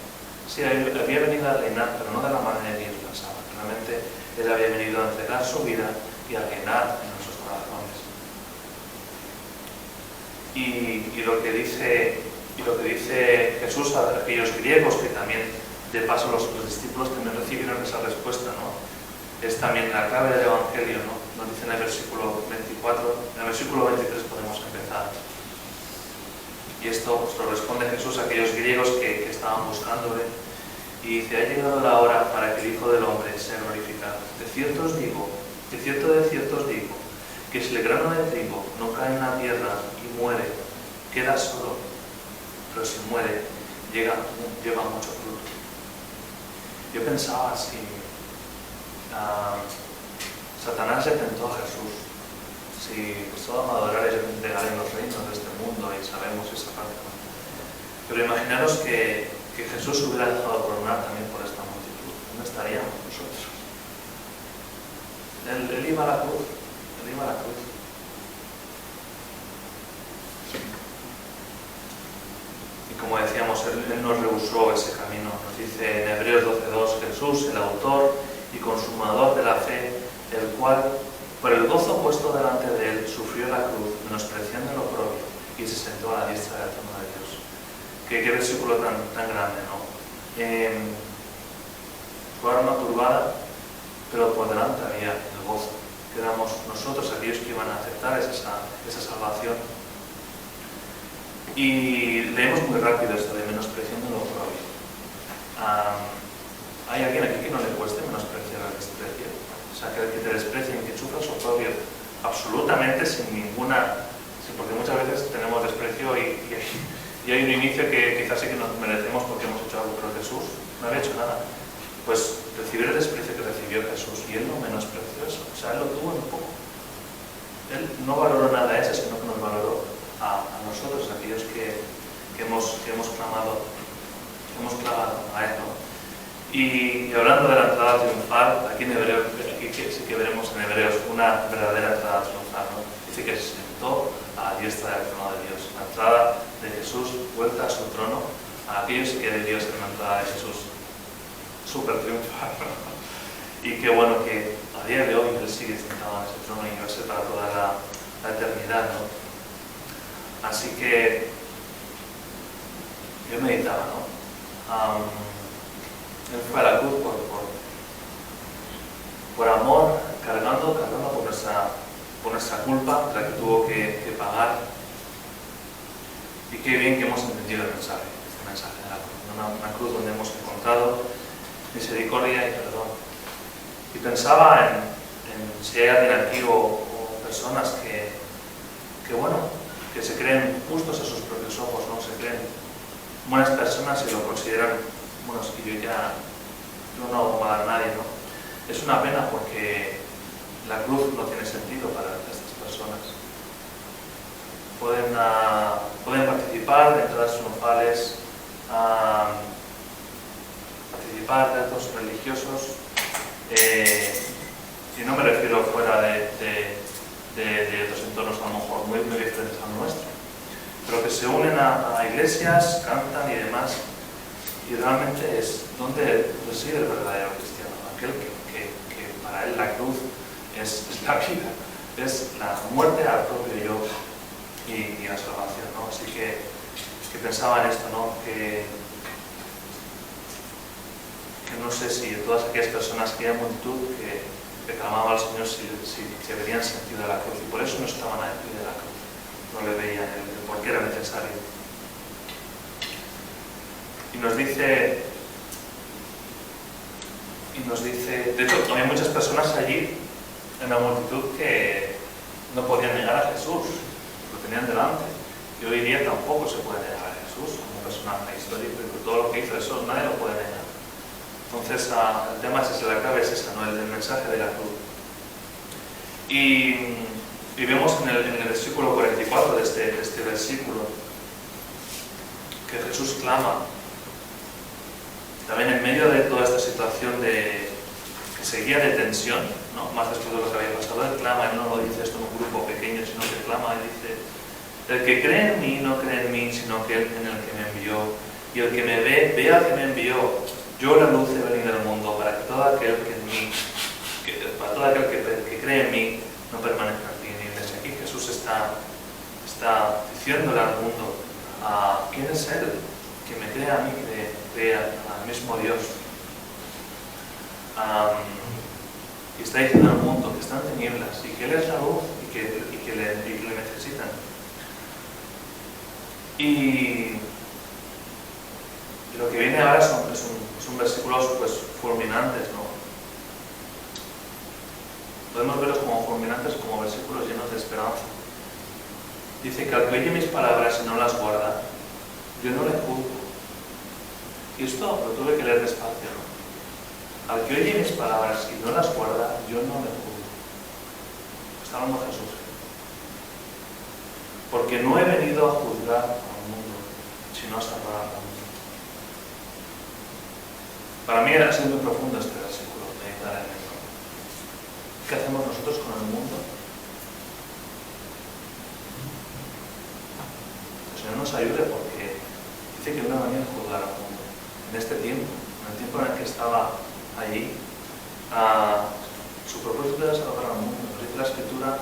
Sí, había venido a reinar, pero no de la manera que ellos pensaban. Realmente Él había venido a entregar su vida y a reinar en nuestros corazones. Y lo que dice Jesús a aquellos griegos, que también de paso los discípulos también recibieron esa respuesta, ¿no? Es también la clave del Evangelio, ¿no? Nos dice en el versículo 24, en el versículo 23 podemos empezar. Y esto pues, lo responde Jesús a aquellos griegos que estaban buscándole. Y dice: ha llegado la hora para que el Hijo del Hombre sea glorificado. De cierto os digo, que si el grano de trigo no cae en la tierra y muere, queda solo, pero si muere, lleva mucho fruto. Yo pensaba, si Satanás le tentó a Jesús, si pues todos me adoraréis, yo te entregaré los reinos de este mundo, y sabemos esa parte, ¿no? Pero imaginaros que Jesús hubiera dejado coronar también por esta multitud. ¿Dónde estaríamos nosotros? Él iba a la cruz. Y como decíamos, Él nos rehusó ese camino. camino. Nos dice en Hebreos 12:2, Jesús, el autor y consumador de la fe, el cual, por el gozo puesto delante de él, sufrió la cruz, menospreciando el oprobio, y se sentó a la diestra del trono de Dios. Qué versículo tan grande, ¿no? Su alma turbada, pero por delante había el gozo, que éramos nosotros aquellos que iban a aceptar esa salvación. Y leemos muy rápido esto de menospreciando el oprobio. ¿Hay alguien aquí que no le cueste menospreciar al desprecio? O sea, que te desprecien, que sufras oprobio absolutamente sin ninguna... porque muchas veces tenemos desprecio y hay un inicio que quizás sí que nos merecemos porque hemos hecho algo, pero Jesús no había hecho nada. Pues recibir el desprecio que recibió Jesús, y él no menospreció eso, o sea, él lo tuvo en poco. Él no valoró nada a ese, sino que nos valoró a nosotros, aquellos que hemos clamado a él, ¿no? Y hablando de la entrada triunfal, aquí sí que veremos en Hebreos una verdadera entrada triunfal, ¿no? Dice que se sentó a la diestra del trono de Dios. La entrada de Jesús, vuelta a su trono, a aquellos que de Dios en la entrada de Jesús. Súper triunfal, ¿no? Y qué bueno que a día de hoy él sigue sentado en ese trono y va a ser para toda la eternidad, ¿no? Así que yo meditaba, ¿no? Él fue a la cruz por amor, cargando por nuestra culpa, la que tuvo que pagar. Y qué bien que hemos entendido el mensaje, este mensaje de la cruz, una cruz donde hemos encontrado misericordia y perdón. Y pensaba en si hay alguien aquí o personas que se creen justos a sus propios ojos, ¿no? Se creen buenas personas y lo consideran, bueno, es que yo no hago mal a nadie, ¿no? Es una pena porque la cruz no tiene sentido para estas personas. Pueden participar de entradas triunfales, participar de actos religiosos, y no me refiero fuera de otros entornos a lo mejor muy diferentes al nuestro, pero que se unen a iglesias, cantan y demás, y realmente es donde reside el verdadero cristiano, aquel que para él la cruz es la vida, es la muerte al propio yo y la salvación, ¿no? Así que pensaba en esto, ¿no? Que no sé si todas aquellas personas, aquella multitud que clamaba al Señor si veían sentido de la cruz, y por eso no estaban al pie de la cruz, no le veían el por qué era necesario. Y nos dice, de hecho, había muchas personas allí en la multitud que no podían negar a Jesús, lo tenían delante, y hoy día tampoco se puede negar a Jesús como personaje histórico, y todo lo que hizo eso nadie lo puede negar. Entonces el tema es ese, la clave es esa, ¿no? El mensaje de la cruz. Y vemos en el versículo 44 de este versículo que Jesús clama, también en medio de toda esta situación que seguía de tensión, ¿no? Más después de lo que había pasado, él clama, él no lo dice esto en un grupo pequeño, sino que clama y dice: el que cree en mí no cree en mí, sino que en el que me envió, y el que me ve, ve al que me envió. Yo la luz he venido al mundo para que todo aquel que cree en mí no permanezca en ti. Y desde aquí Jesús está diciéndole al mundo: ¿quién es Él? Que me crea a mí, que crea al mismo Dios. Y está diciendo al mundo que está en tinieblas y que Él es la luz y que le necesitan. Y lo que viene ahora son versículos pues fulminantes, ¿no? Podemos verlos como fulminantes, como versículos llenos de esperanza. Dice que al que oye mis palabras y no las guarda, yo no le juzgo. Y esto lo tuve que leer despacio, ¿no? Al que oye mis palabras y no las guarda, yo no le juzgo. Está hablando Jesús. Porque no he venido a juzgar al mundo, sino a salvar al mundo. Para mí ha sido muy profundo este versículo, meditar en esto. ¿Qué hacemos nosotros con el mundo? El Señor nos ayude, porque dice que no ha venido a juzgar al mundo, en este tiempo, en el tiempo en el que estaba allí, su propósito era salvar al mundo. Nos dice la Escritura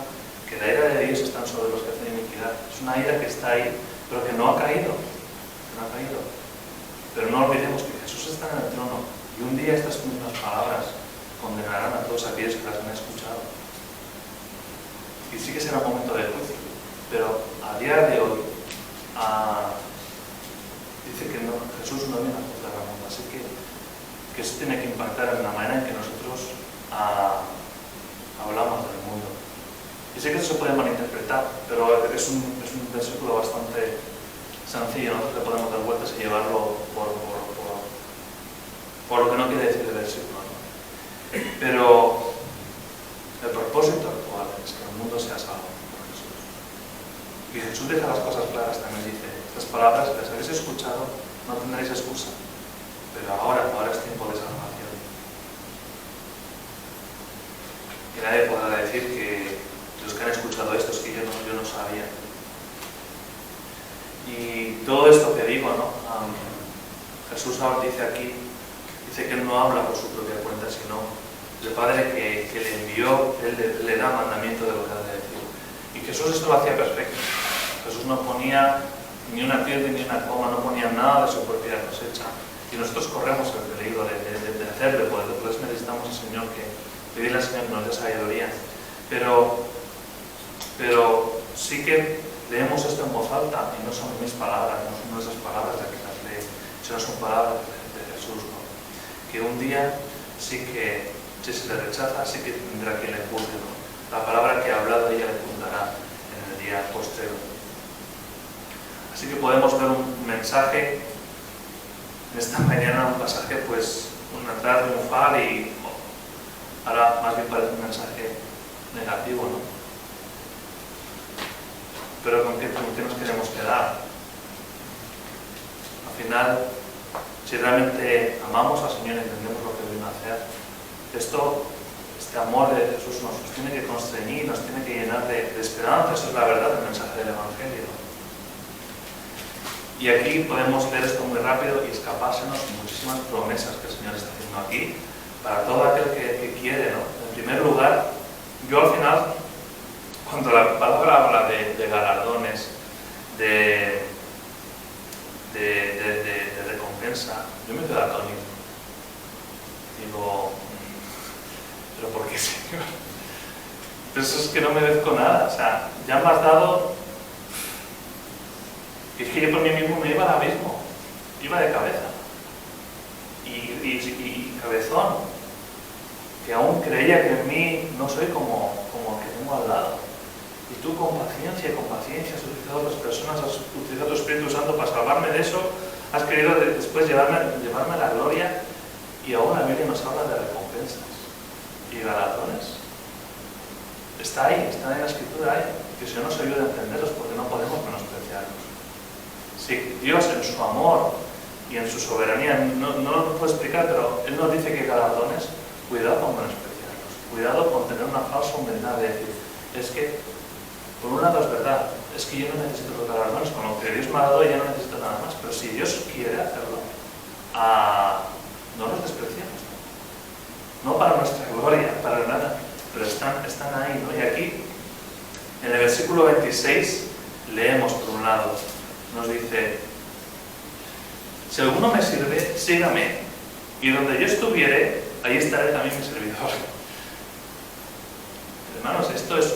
que la ira de Dios está sobre los que hacen iniquidad. Es una ira que está ahí, pero que no ha caído. Pero no olvidemos que Jesús está en el trono y un día estas mismas palabras condenarán a todos aquellos que las han escuchado. Y sí que será un momento de juicio, pero a día de hoy dice que no, Jesús no viene a juzgar al mundo, así que eso tiene que impactar en la manera en que nosotros hablamos del mundo. Y sé que eso se puede malinterpretar, pero es un versículo bastante sencillo. Nosotros le podemos dar vueltas y llevarlo por lo que no quiere decir el versículo, ¿no? Pero el propósito actual es que el mundo sea salvo por Jesús. Y Jesús deja las cosas claras, también dice: estas palabras que las habéis escuchado no tendréis excusa, pero ahora es tiempo de salvación. Y nadie podrá decir que los que han escuchado esto es que yo no sabía. Y todo esto que digo, ¿no? Jesús ahora dice aquí, dice que Él no habla por su propia cuenta, sino el Padre que le envió, Él le da mandamiento de lo que ha de decir. Y Jesús esto lo hacía perfecto. Jesús no ponía ni una tilde ni una coma, no ponía nada de su propia cosecha. Y nosotros corremos el peligro de hacerlo, por eso necesitamos al Señor, pedirle al Señor que nos dé sabiduría. Pero sí que leemos esto en voz alta y no son mis palabras, no son nuestras palabras las que las lee, sino son palabras de Jesús, ¿no? Que un día sí que, si se le rechaza, sí que tendrá quien le juzgue, ¿no? La palabra que ha hablado ella le juzgará en el día postrero. Así que podemos ver un mensaje en esta mañana, un pasaje, pues, una entrada triunfal y ahora más bien parece un mensaje negativo, ¿no? Pero ¿con qué nos queremos quedar? Al final, si realmente amamos al Señor y entendemos lo que vino a hacer, este amor de Jesús nos tiene que constreñir, nos tiene que llenar de esperanza. Eso es la verdad del mensaje del Evangelio. Y aquí podemos ver esto muy rápido y escapársenos muchísimas promesas que el Señor está haciendo aquí para todo aquel que quiere, ¿no? En primer lugar, yo al final, cuando la palabra habla de galardones, de recompensa, yo me quedo atónito. Digo, ¿pero por qué, Señor? Pero eso es que no merezco nada. O sea, ya me has dado. Y es que yo por mí mismo me iba al abismo, iba de cabeza. Y cabezón, que aún creía que en mí no soy como el que tengo al lado. Y tú con paciencia, has utilizado a otras personas, has utilizado tu Espíritu Santo para salvarme de eso, has querido después llevarme a la gloria, y aún la Biblia nos habla de recompensas y galardones. Está ahí, está en la Escritura ahí, que el Señor nos ayuda a entenderlos porque no podemos menospreciarlos. Si Dios en su amor y en su soberanía, no lo puedo explicar, pero Él nos dice que galardones, cuidado con menospreciarlos, cuidado con tener una falsa humildad de decir, es que por un lado es verdad, es que yo no necesito los galardones, con lo que Dios me ha dado ya no necesito nada más, pero si Dios quiere hacerlo, no los despreciamos, no para nuestra gloria, para nada, pero están ahí, ¿no? Y aquí, en el versículo 26, leemos por un lado, nos dice, si alguno me sirve, sígame, y donde yo estuviere, ahí estaré también mi servidor. Hermanos, esto es,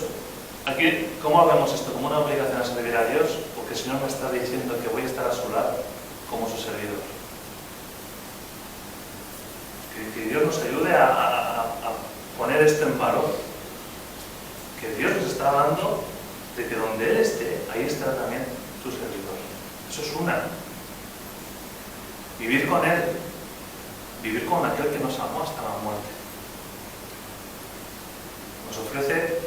aquí, ¿cómo vemos esto? ¿Como una obligación a servir a Dios? Porque el Señor me está diciendo que voy a estar a su lado como su servidor. Que Dios nos ayude a poner esto en valor. Que Dios nos está hablando de que donde Él esté, ahí estará también tu servidor. Eso es una. Vivir con Él. Vivir con aquel que nos amó hasta la muerte. Nos ofrece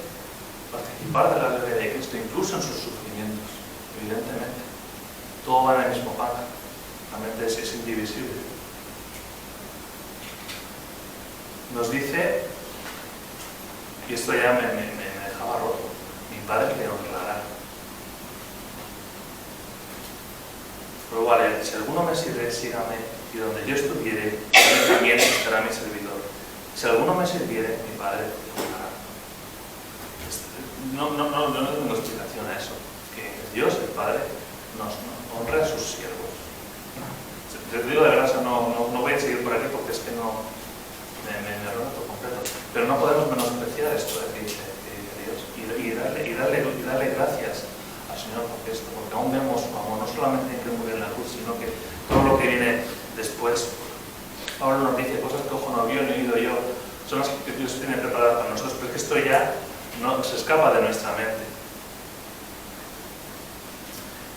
participar de la gloria de Cristo, incluso en sus sufrimientos, evidentemente. Todo va en el mismo pan. La mente es indivisible. Nos dice, y esto ya me dejaba roto, mi Padre le honrará. Vuelvo a leer si alguno me sirve, sígame, y donde yo estuviere, allí también estará mi servidor. Si alguno me sirviere, mi Padre me honrará. No tengo explicación a eso, que Dios, el Padre, nos honra a sus siervos. Te digo de verdad, no voy a seguir por aquí porque es que no me roba por completo. Pero no podemos menospreciar esto que dice Dios y darle gracias al Señor por esto, porque aún vemos su amor, no solamente en que murió en la cruz, sino que todo lo que viene después. Pablo nos dice cosas que ojo no vio ni oído yo, son las que Dios tiene preparadas para nosotros, pero es que esto ya no se escapa de nuestra mente.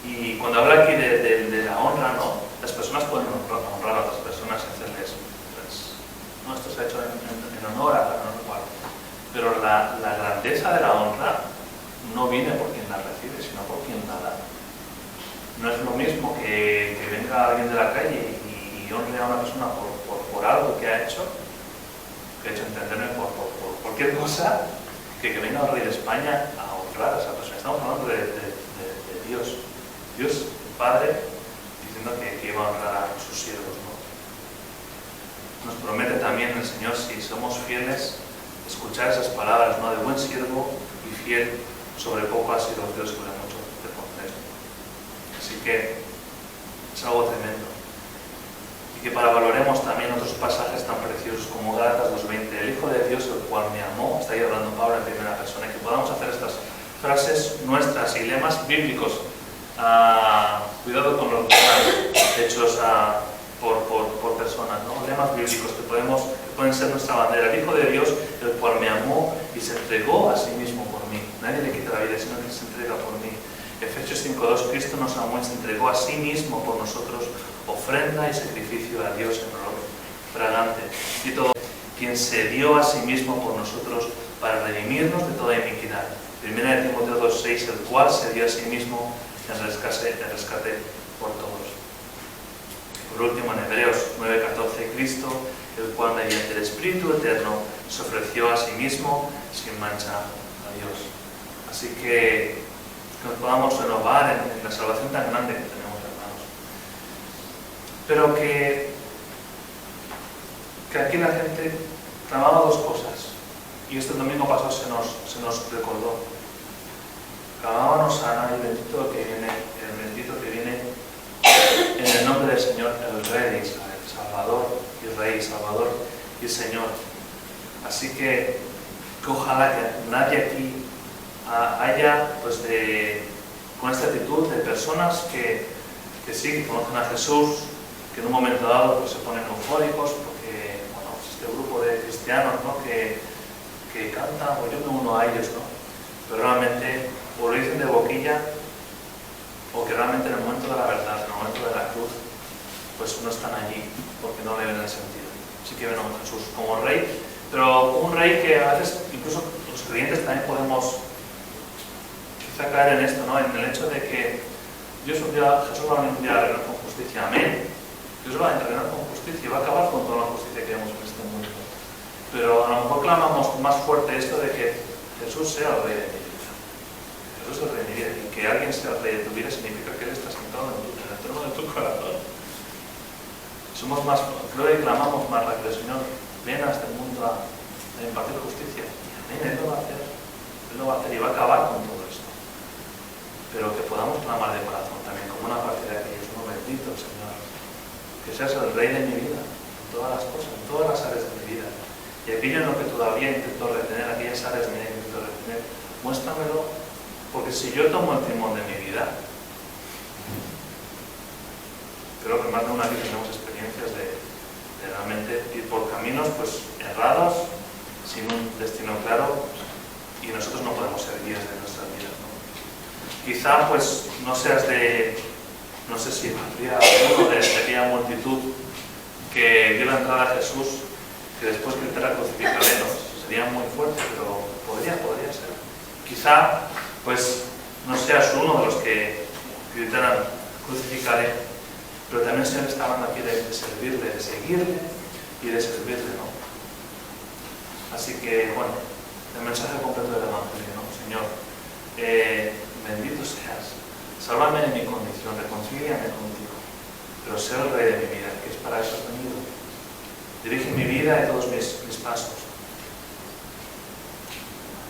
Y cuando habla aquí de la honra, ¿no? Las personas pueden honrar a otras personas y hacerles, pues, no, esto se ha hecho en honor a no igual. Pero la grandeza de la honra no viene por quien la recibe, sino por quien la da. No es lo mismo que venga alguien de la calle y honre a una persona por algo que ha hecho entenderme por cualquier cosa, que venga el rey de España a honrar a esa persona. Estamos hablando de Dios. Dios, el Padre, diciendo que va a honrar a sus siervos, ¿no? Nos promete también el Señor, si somos fieles, escuchar esas palabras, ¿no? De buen siervo y fiel, sobre poco ha sido Dios, sobre mucho te pondré. Así que es algo tremendo. Y que valoremos también otros pasajes tan preciosos como Gálatas 2:20, el Hijo de Dios, el cual me amó, está ahí hablando Pablo en primera persona, y que podamos hacer estas frases nuestras y lemas bíblicos. Cuidado con los hechos por personas, ¿no? Lemas bíblicos que pueden ser nuestra bandera. El Hijo de Dios, el cual me amó y se entregó a sí mismo por mí. Nadie le quita la vida, sino que se entrega por mí. Efesios 5:2, Cristo nos amó y se entregó a sí mismo por nosotros, ofrenda y sacrificio a Dios en olor fragante. Y todo, quien se dio a sí mismo por nosotros para redimirnos de toda iniquidad. 1 Timoteo 2:6, el cual se dio a sí mismo en rescate por todos. Por último, en Hebreos 9:14, Cristo, el cual mediante el Espíritu Eterno se ofreció a sí mismo sin mancha a Dios. Así que nos podamos renovar en la salvación tan grande que tenemos, hermanos. Pero que aquí la gente clamaba dos cosas, y este domingo pasado se nos recordó. Clamábamos a el bendito que viene en el nombre del Señor, el Rey de Israel, Salvador y Rey, Salvador y Señor. Así que ojalá que nadie aquí haya, pues, con esta actitud de personas que sí, que conocen a Jesús, que en un momento dado pues, se ponen eufóricos porque, bueno, este grupo de cristianos, ¿no? que cantan, pues yo me uno a ellos, ¿no? Pero realmente o lo dicen de boquilla, o que realmente en el momento de la verdad, en el momento de la cruz, pues no están allí, porque no le ven el sentido. Sí que ven a un Jesús como rey, pero un rey que a veces, incluso los creyentes también podemos quizá caer en esto, ¿no? En el hecho de que Jesús va a venir un día a reinar con justicia, amén. Dios va a reinar con justicia y va a acabar con toda la justicia que vemos en este mundo. Pero a lo mejor clamamos más fuerte esto de que Jesús sea el rey de mi vida. Jesús es el rey de mi vida, y que alguien sea el rey de tu vida significa que Él está sentado en el trono de tu corazón. Somos más, creo que clamamos más rápido, Señor, ven a este mundo a impartir justicia. Y amén, Él lo va a hacer. Él lo va a hacer y va a acabar con todo esto. Pero que podamos clamar de corazón también, como una parte de aquellos, no, bendito Señor, que seas el rey de mi vida, en todas las cosas, en todas las áreas de mi vida. Y aquello en lo que todavía intento retener, aquellas áreas de mi vida que intento retener, muéstramelo, porque si yo tomo el timón de mi vida, creo que más de una vez tenemos experiencias de realmente ir por caminos pues errados, sin un destino claro, y nosotros no podemos ser guías de nuestras vidas, ¿no? Quizá pues no seas no sé si habría uno de aquella multitud que dio la entrada a Jesús, que después gritara crucificaré, ¿no? Sería muy fuerte, pero podría ser. Quizá pues no seas uno de los que gritaran crucificaré, pero también el Señor está hablando aquí de servirle, de seguirle y de servirle, ¿no? Así que, bueno, el mensaje completo del Evangelio, ¿no? Señor, bendito seas, sálvame de mi condición, reconcíliame contigo. pero ser el Rey de mi vida, que es para eso he venido. Dirige mi vida y todos mis pasos.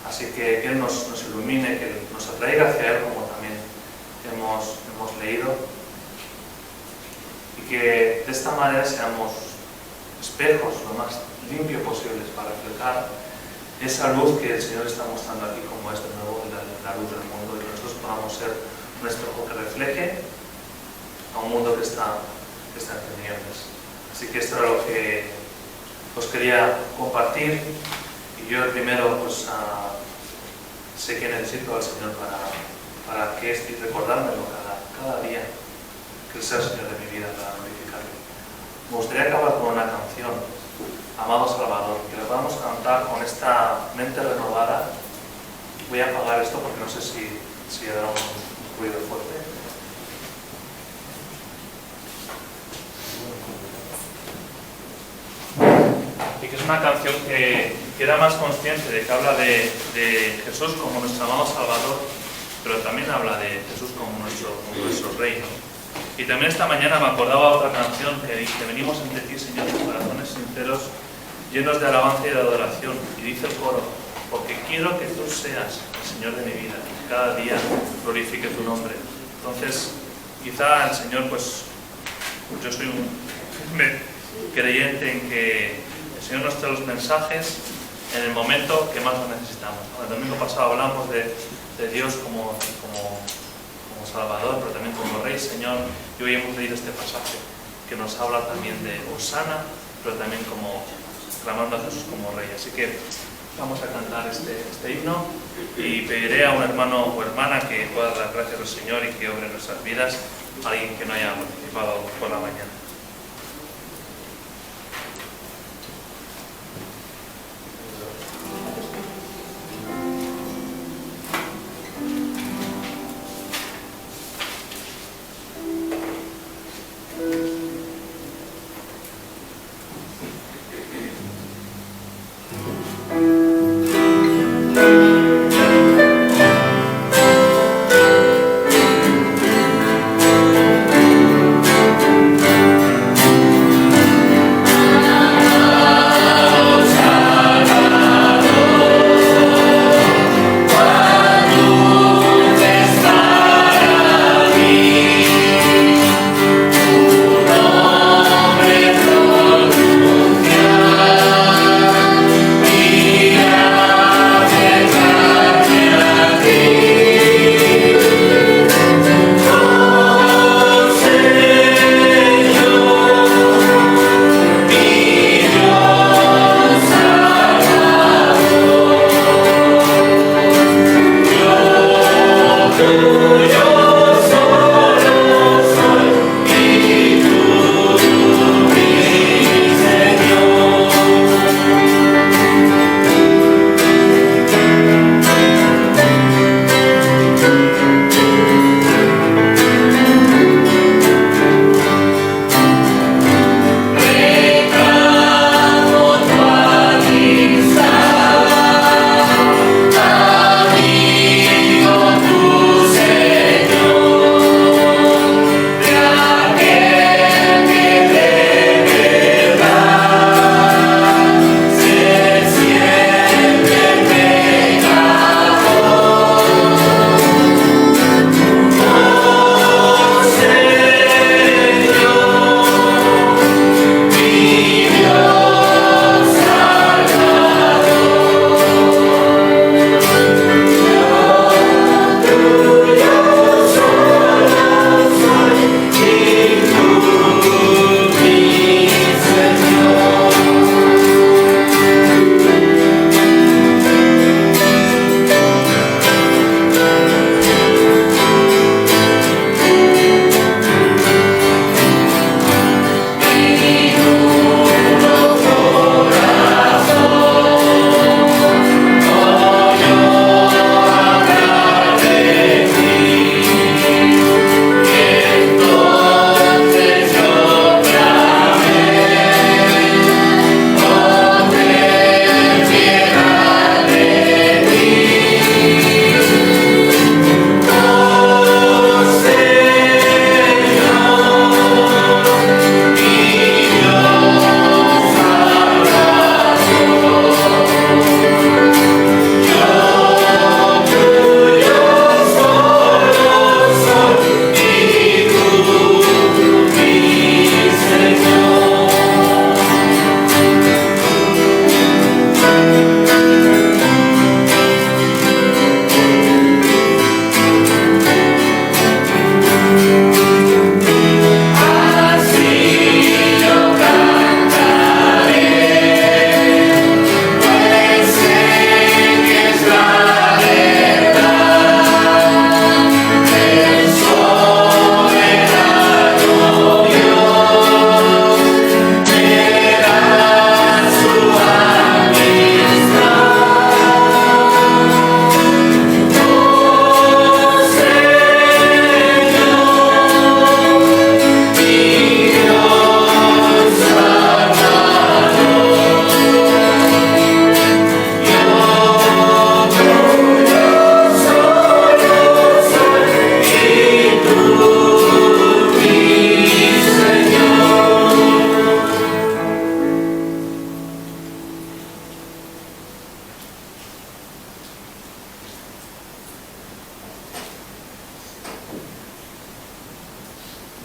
Así que Él nos ilumine, que nos atraiga hacia Él, como también hemos leído, y que de esta manera seamos espejos lo más limpios posibles para reflejar esa luz que el Señor está mostrando aquí, como es de nuevo la luz del mundo, y que nosotros podamos ser un espejo que refleje a un mundo que está en tinieblas. Así que esto era lo que os quería compartir, y yo primero pues sé que necesito al Señor para que y recordármelo cada día, que Él sea el Señor de mi vida, para glorificarle. Me gustaría acabar con una canción, Amado Salvador, que la podamos cantar con esta mente renovada. Voy a apagar esto porque no sé si dará un ruido fuerte. Y que es una canción que era más consciente de que habla de Jesús como nuestro amado Salvador, pero también habla de Jesús como nuestro Rey, ¿no? Y también esta mañana me acordaba otra canción que dice: venimos ante ti, Señor, con corazones sinceros, llenos de alabanza y de adoración. Y dice el coro: porque quiero que tú seas el Señor de mi vida, y cada día glorifique tu nombre. Entonces, quizá el Señor, pues yo soy un creyente en que el Señor nos trae los mensajes en el momento que más lo necesitamos, ¿no? El domingo pasado hablamos de Dios como Salvador, pero también como Rey, Señor, y hoy hemos leído este pasaje que nos habla también de Hosana, pero también como clamando a Jesús como Rey. Así que vamos a cantar este himno, y pediré a un hermano o hermana que pueda dar gracias al Señor y que obre en nuestras vidas, a alguien que no haya participado por la mañana.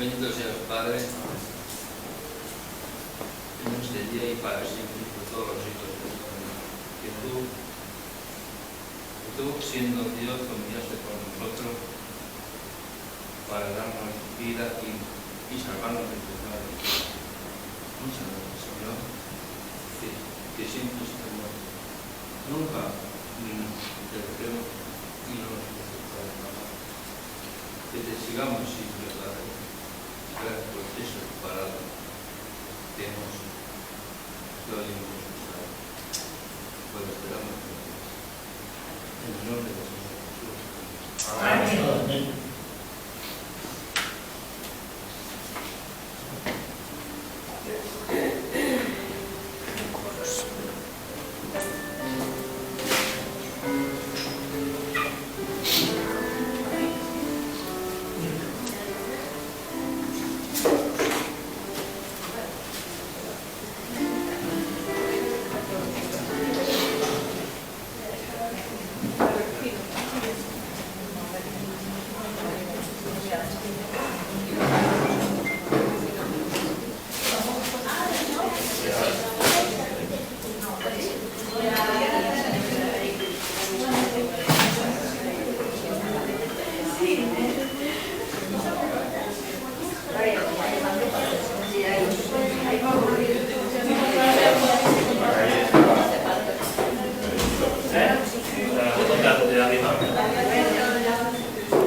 Bendito seas, Padre, en este día y para siempre, por todos los siglos de la vida. Que tú, siendo Dios, conviaste con nosotros para darnos vida y salvarnos de tu Padre. Muchas gracias, Señor, que siempre estemos, nunca ni nos dejemos y no nos dejemos. Que te sigamos siempre, Padre. Gracias por eso parado que hemos oído usar. Pues esperamos en el nombre de Jesús. Amén.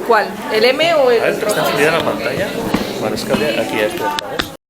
¿Cuál? ¿El M o el...? A ver, ¿está encendida la pantalla? Vale, es que aquí esto.